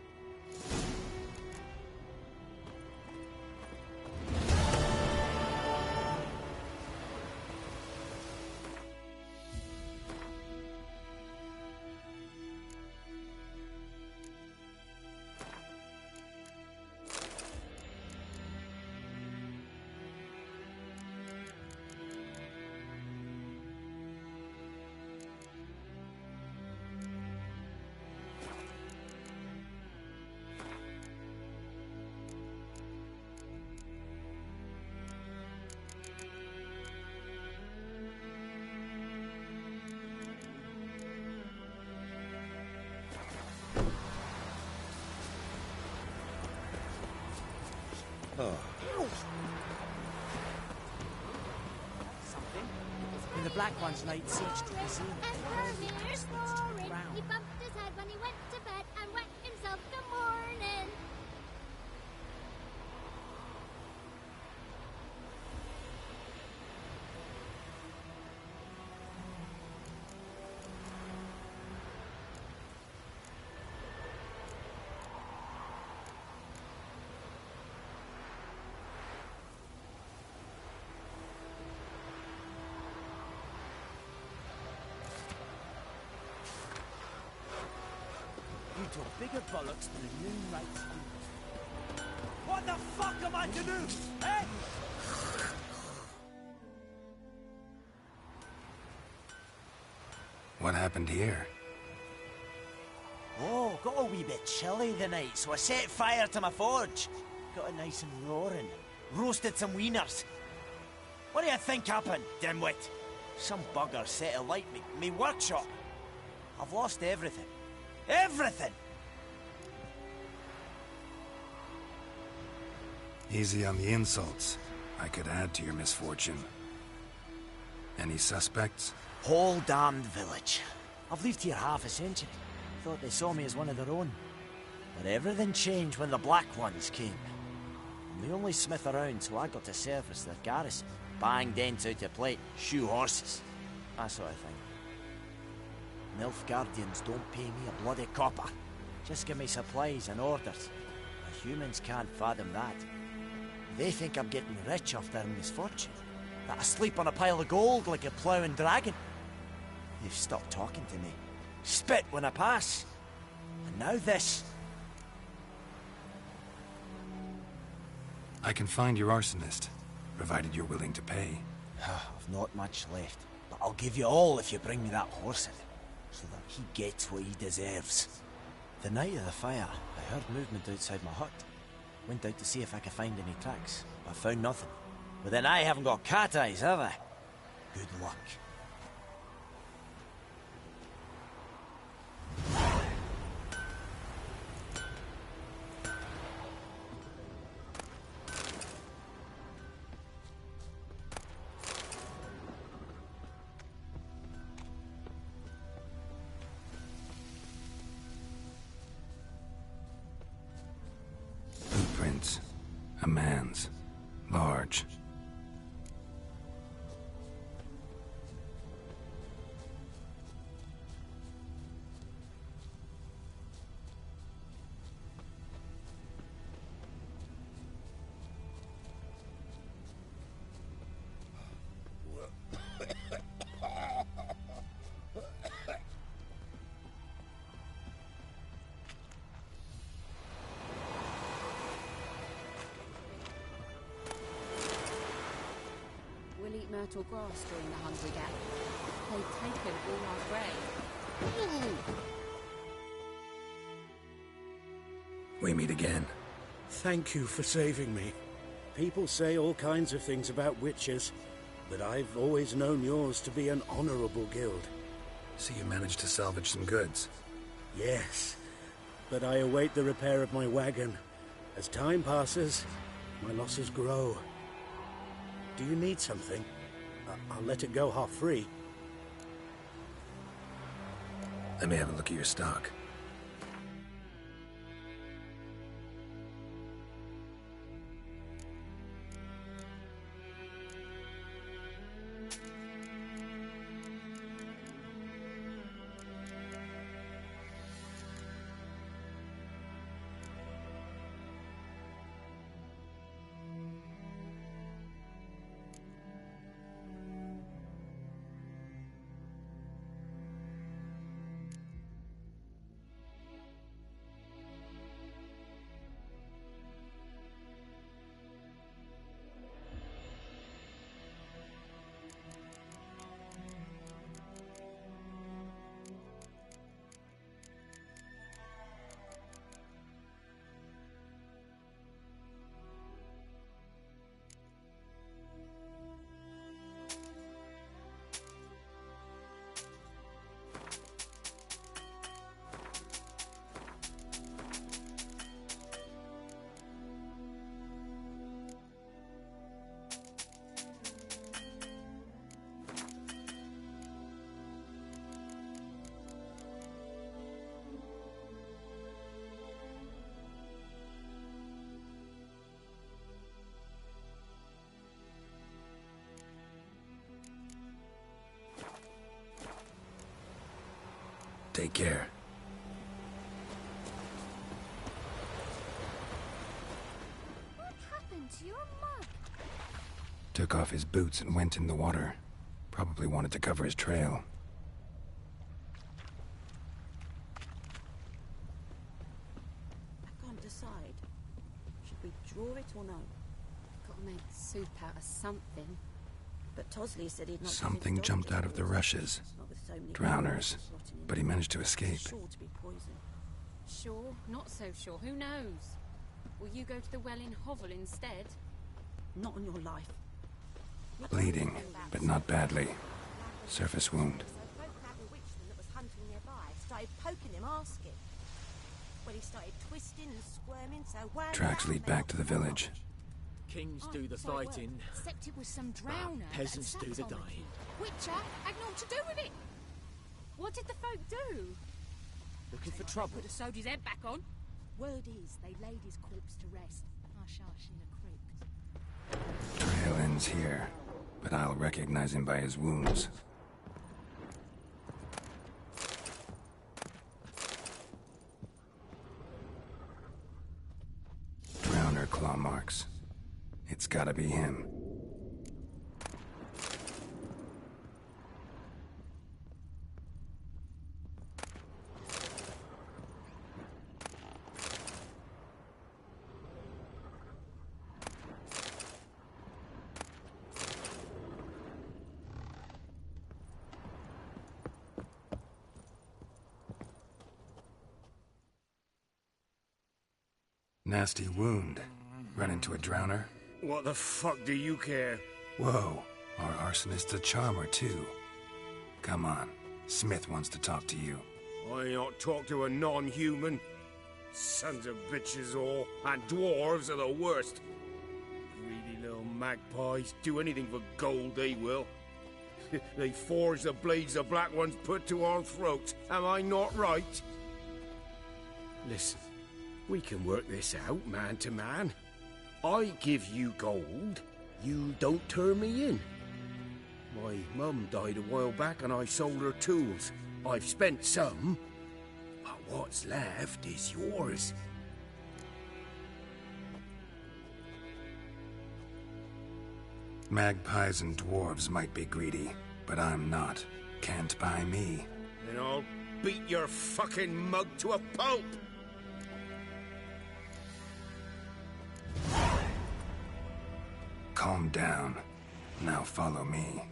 When the Black One's laid siege to the scene. He bumped his head when he went to bed and wet himself the morning. You talk bigger bollocks than a moon rights you. What the fuck am I to do? Eh? What happened here? Oh, got a wee bit chilly the night, so I set fire to my forge. Got it nice and roaring. Roasted some wieners. What do you think happened, dimwit? Some bugger set alight me workshop. I've lost everything. Everything! Easy on the insults. I could add to your misfortune. Any suspects? Whole damned village. I've lived here half a century. Thought they saw me as one of their own. But everything changed when the Black Ones came. I'm the only smith around, so I got to service their garrison. Bang dents out of plate, shoe horses. That sort of thing. Nilfgaardians don't pay me a bloody copper. Just give me supplies and orders. Humans can't fathom that. They think I'm getting rich off their misfortune. That I sleep on a pile of gold like a ploughing dragon. They've stopped talking to me. Spit when I pass. And now this. I can find your arsonist, provided you're willing to pay. I've not much left, but I'll give you all if you bring me that horse in, so that he gets what he deserves. The night of the fire, I heard movement outside my hut. Went out to see if I could find any tracks, but found nothing. But then I haven't got cat eyes, have I? Good luck. Footprints. A man's. Large. We'll eat myrtle grass during the hungry gap. They've taken all our grain. We meet again. Thank you for saving me. People say all kinds of things about witches, but I've always known yours to be an honorable guild. So you managed to salvage some goods? Yes, but I await the repair of my wagon. As time passes, my losses grow. Do you need something? I'll let it go half-free. Let me have a look at your stock. Take care. What happened to your mug? Took off his boots and went in the water. Probably wanted to cover his trail. I can't decide. Should we draw it or no? Gotta make soup out of something. But Tosley said he'd not... Something jumped out of the rushes. Drowners. But he managed to escape. Sure to be poison. Sure, not so sure. Who knows? Will you go to the well in Hovel instead? Not on your life. Bleeding, but not badly. Surface wound. So folk had a witchman that was hunting nearby. Started poking him, asking. Well, he started twisting and squirming, so wham, Tracks lead back to the village. Kings do the fighting, Except it was some drowner. peasants do the dying. Witcher had naught to do with it. What did the folk do? Looking for trouble? Could have sewed his head back on. Word is, they laid his corpse to rest. Hush-hush in the creek. Trail ends here, but I'll recognize him by his wounds. marks. It's gotta be him. Nasty wound. Run into a drowner? What the fuck do you care? Whoa, our arsonist's a charmer too. Come on, Smith wants to talk to you. I not talk to a non-human. Sons of bitches all, and dwarves are the worst. Greedy little magpies, do anything for gold they will. They forge the blades the black ones put to our throats. Am I not right? Listen, we can work this out man to man. I give you gold, you don't turn me in. My mum died a while back and I sold her tools. I've spent some, but what's left is yours. Magpies and dwarves might be greedy, but I'm not. Can't buy me. Then I'll beat your fucking mug to a pulp! Calm down. Now follow me.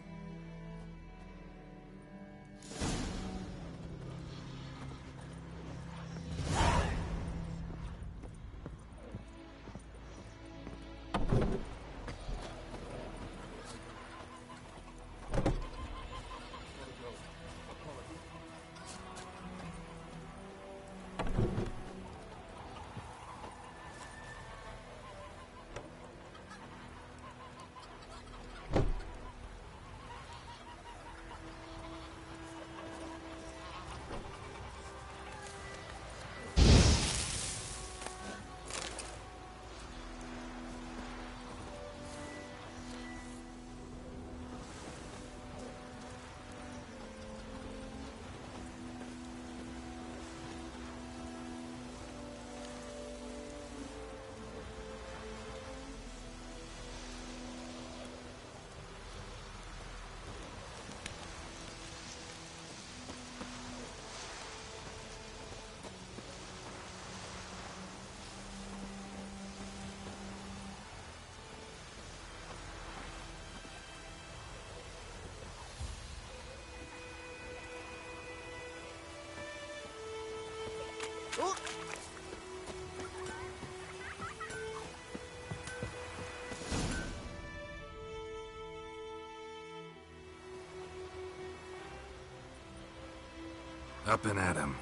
Up and at him.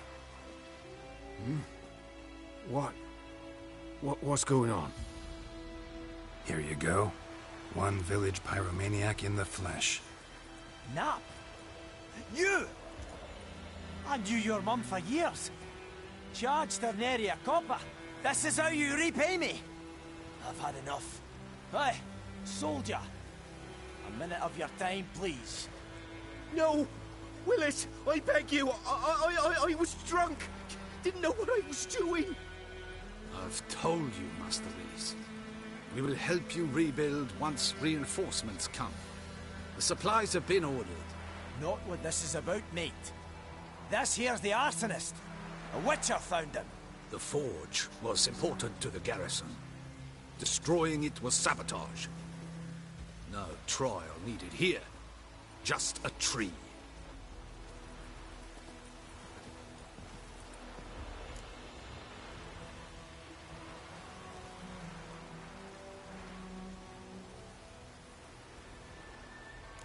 What's going on? Here you go. One village pyromaniac in the flesh. Nap? You! I knew your mum for years. Charged her nary a copper. This is how you repay me. I've had enough. Hey, soldier. A minute of your time, please. No! Willis, I beg you, I was drunk. Didn't know what I was doing. I've told you, Master Willis. We will help you rebuild once reinforcements come. The supplies have been ordered. Not what this is about, mate. This here's the arsonist. A witcher found him. The forge was important to the garrison. Destroying it was sabotage. No trial needed here. Just a tree.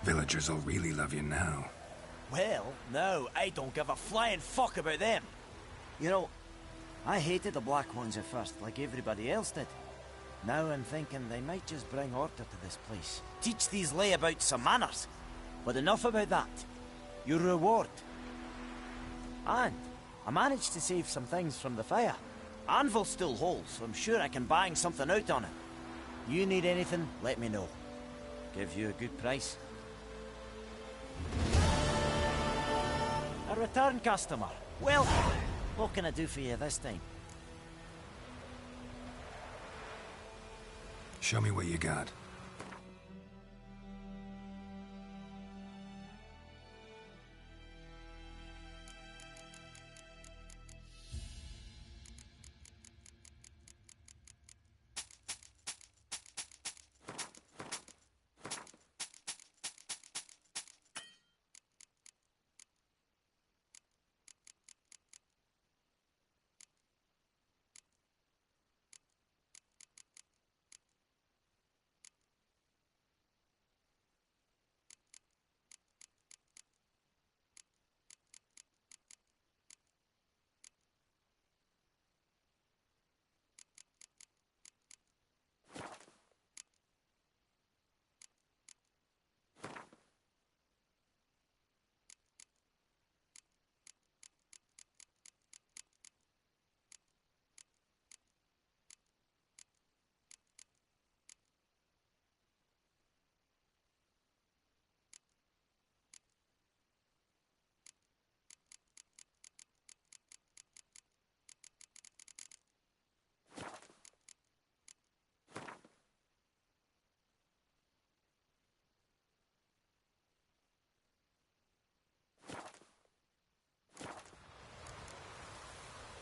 Villagers will really love you now. Well, no, I don't give a flying fuck about them. You know, I hated the Black Ones at first, like everybody else did. Now I'm thinking they might just bring order to this place. Teach these layabouts some manners. But enough about that. Your reward. And I managed to save some things from the fire. Anvil still holds, so I'm sure I can bang something out on it. You need anything, let me know. Give you a good price. A return customer. Well, what can I do for you this time? Show me what you got.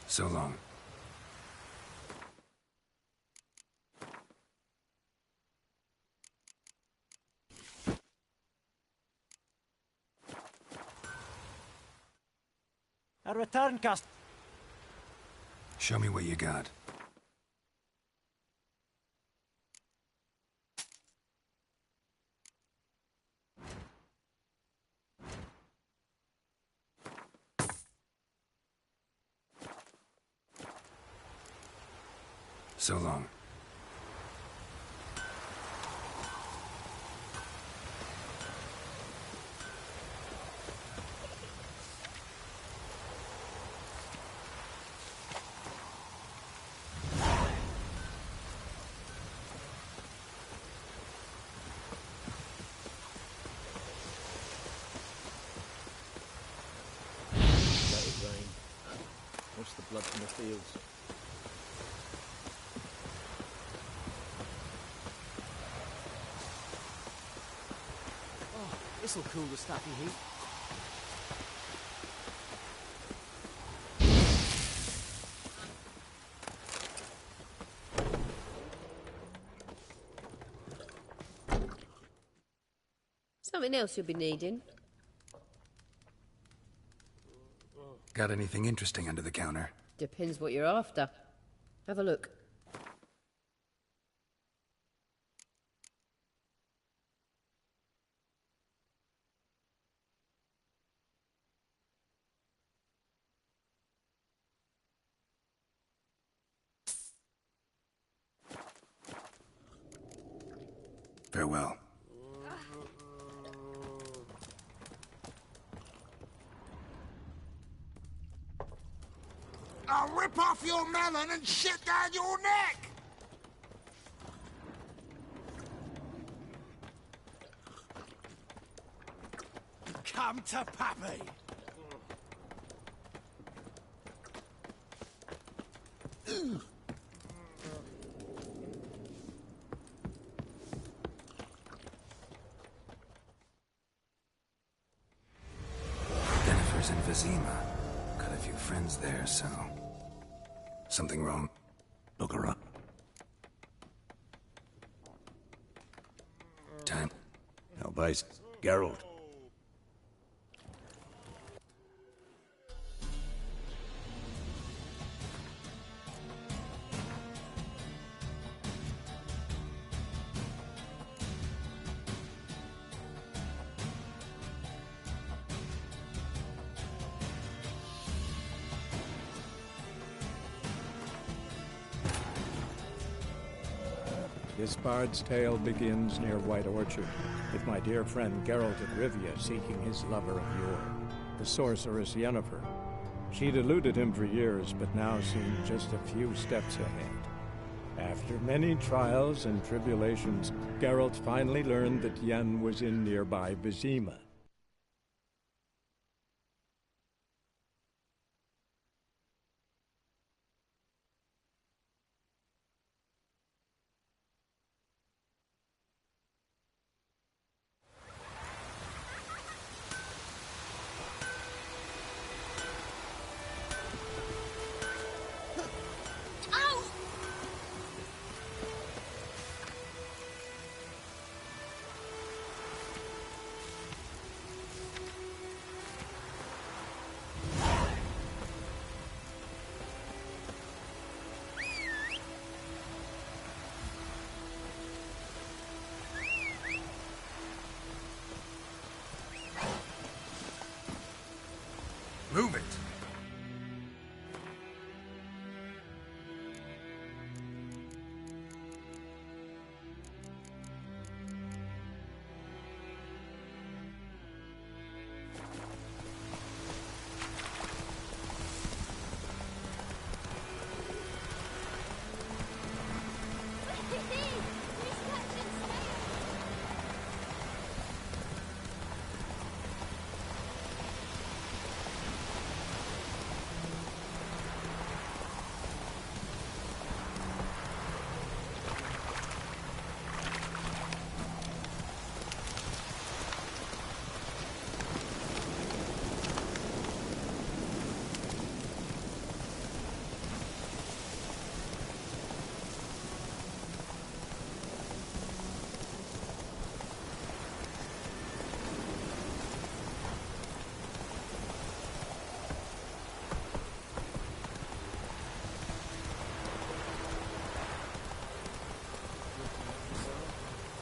So long. A return cast. Show me what you got. So long. Watch the blood from the fields. Oh, this'll cool the stuffy heat. Something else you'll be needing? Got anything interesting under the counter? Depends what you're after. Have a look. Farewell. I'll rip off your melon and shit down your neck! Come to Pappy! Jennifer's in Vizima. Got a few friends there, so... Something wrong? Look around. Time. Now, by Geralt. This bard's tale begins near White Orchard, with my dear friend Geralt of Rivia seeking his lover of yore, the sorceress Yennefer. She'd eluded him for years, but now seemed just a few steps ahead. After many trials and tribulations, Geralt finally learned that Yen was in nearby Vizima. Move it!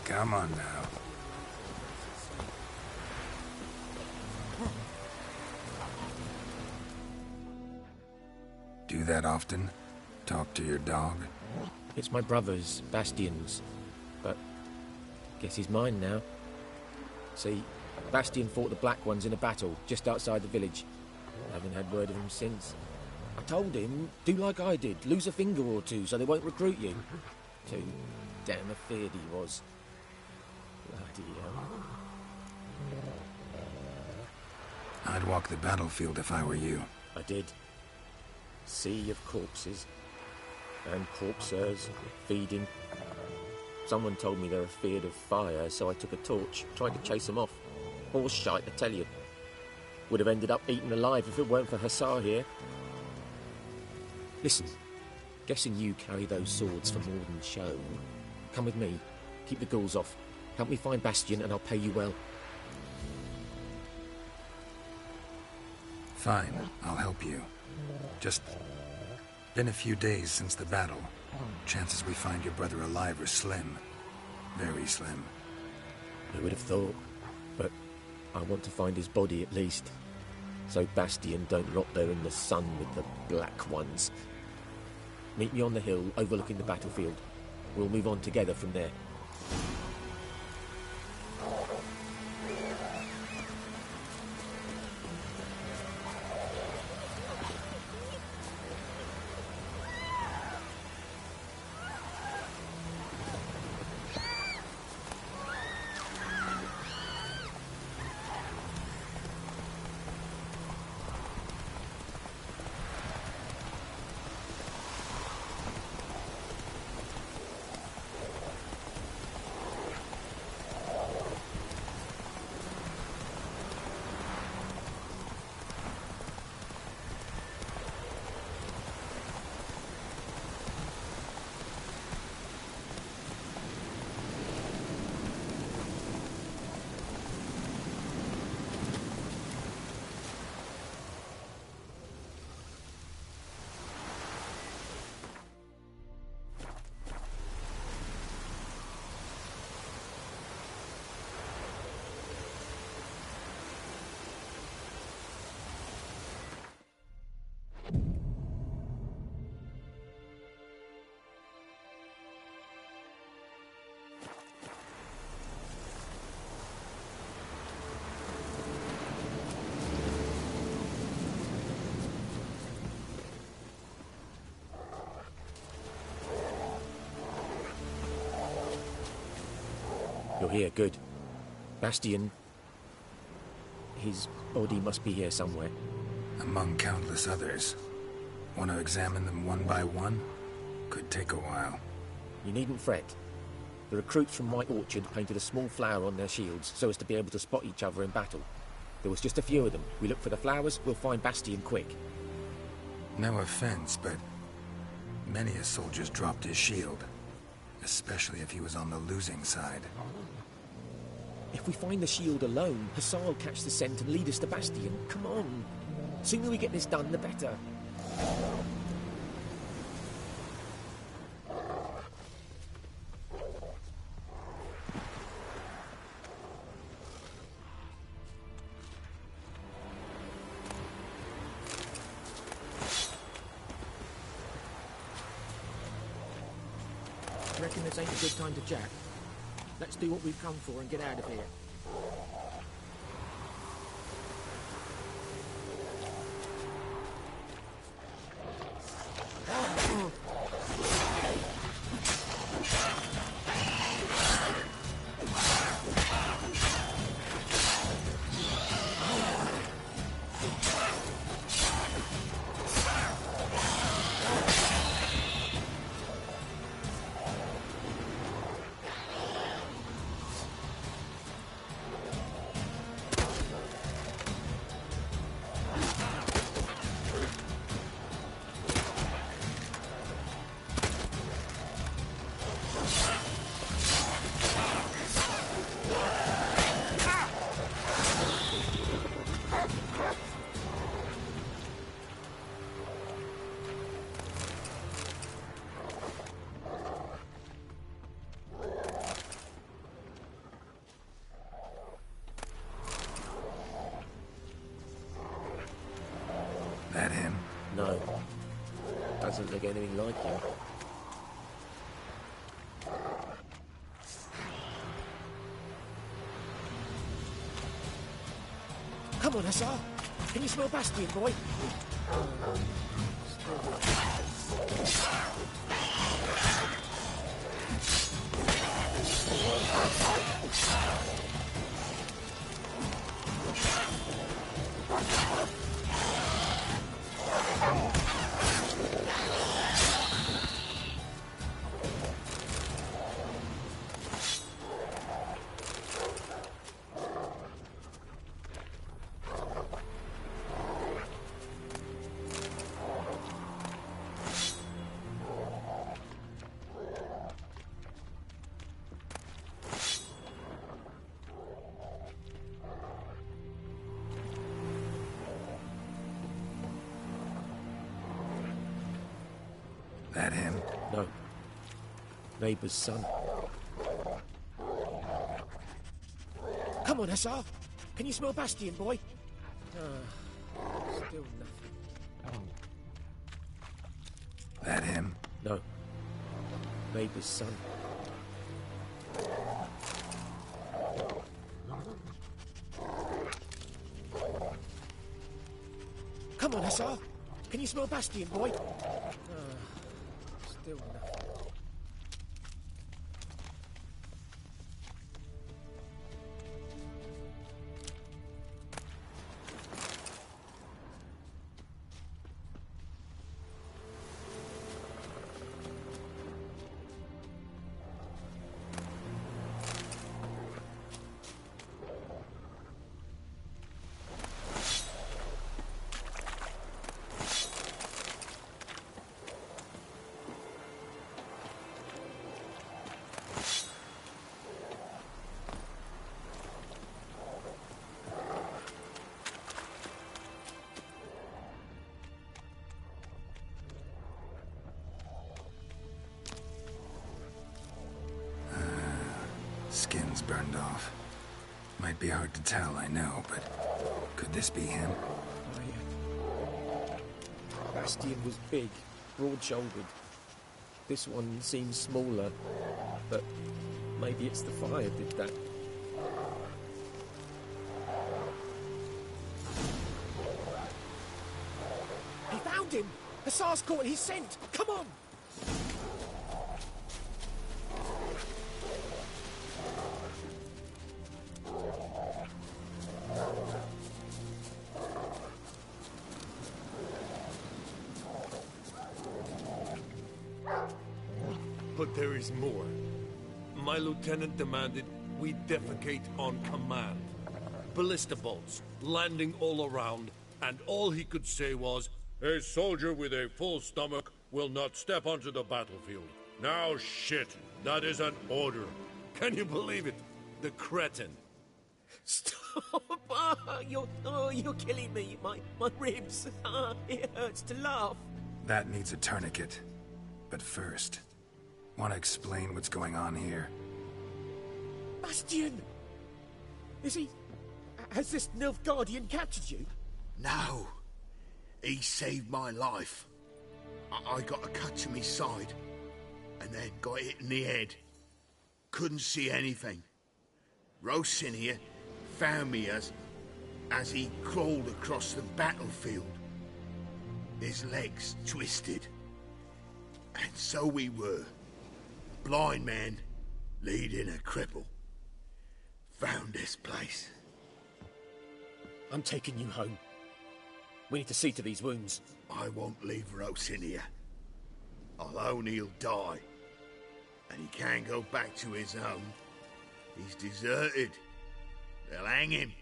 Come on now. Do that often? Talk to your dog? It's my brother's, Bastian's, but guess he's mine now. See, Bastian fought the Black Ones in a battle just outside the village. I haven't had word of him since. I told him, do like I did, lose a finger or two so they won't recruit you. Too damn afeard he was. Bloody hell. I'd walk the battlefield if I were you. I did. Sea of corpses. And corpsers feeding. Someone told me they're afeard of fire, so I took a torch, tried to chase them off. Horse shite, I tell you. Would have ended up eaten alive if it weren't for Hussar here. Listen, guessing you carry those swords for more than show. Come with me, keep the ghouls off. Help me find Bastian and I'll pay you well. Fine, I'll help you. Just been a few days since the battle. Chances we find your brother alive are slim. Very slim. Who would have thought? But I want to find his body at least. So Bastian don't rot there in the sun with the Black Ones. Meet me on the hill overlooking the battlefield. We'll move on together from there. You're here, good. Bastian... his body must be here somewhere. Among countless others. Want to examine them one by one? Could take a while. You needn't fret. The recruits from White Orchard painted a small flower on their shields so as to be able to spot each other in battle. There was just a few of them. We look for the flowers, we'll find Bastian quick. No offense, but many a soldier's dropped his shield. Especially if he was on the losing side. If we find the shield alone, Hussar will catch the scent and lead us to Bastian. Come on. The sooner we get this done, the better. reckon this ain't a good time to chat? Let's do what we've come for and get out of here. That him? No. Doesn't look anything like him. Come on, Hussar. Can you smell Bastion, boy? That him? No. Neighbour's son. Come on, Hussar. Can you smell Bastion, boy? Still nothing. That him? No. Neighbour's son. Come on, Hussar. Can you smell Bastion, boy? Still nothing. Skin's burned off. Might be hard to tell, I know, but could this be him? Oh, yeah. Bastion was big, broad-shouldered. This one seems smaller, but maybe it's the fire did that. He found him! Hussar's caught his scent! Come on! But there is more. My lieutenant demanded we defecate on command. Ballista bolts, landing all around, and all he could say was, "A soldier with a full stomach will not step onto the battlefield." Now shit, that is an order. Can you believe it? The cretin. Stop! You're killing me. My ribs. It hurts to laugh. That needs a tourniquet. But first, want to explain what's going on here? Bastion! Is he... Has this Nilfgaardian captured you? No. He saved my life. I got a cut to me side. and then got hit in the head. Couldn't see anything. Rosinia found me as he crawled across the battlefield. His legs twisted. And so we were. Blind man leading a cripple. Found this place. I'm taking you home. We need to see to these wounds. I won't leave Rosinia. I'll own he'll die. And he can't go back to his own. He's deserted. They'll hang him.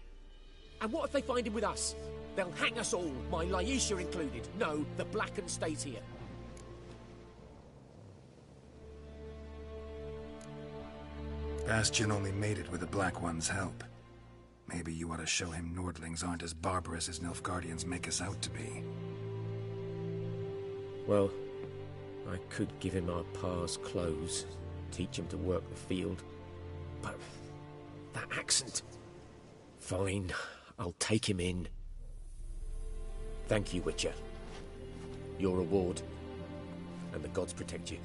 And what if they find him with us? They'll hang us all, my Laisha included. No, the Blacken stays here. Bastion only made it with the Black One's help. Maybe you ought to show him Nordlings aren't as barbarous as Nilfgaardians make us out to be. Well, I could give him our pa's clothes, teach him to work the field, but that accent... Fine, I'll take him in. Thank you, Witcher. Your reward, and the gods protect you.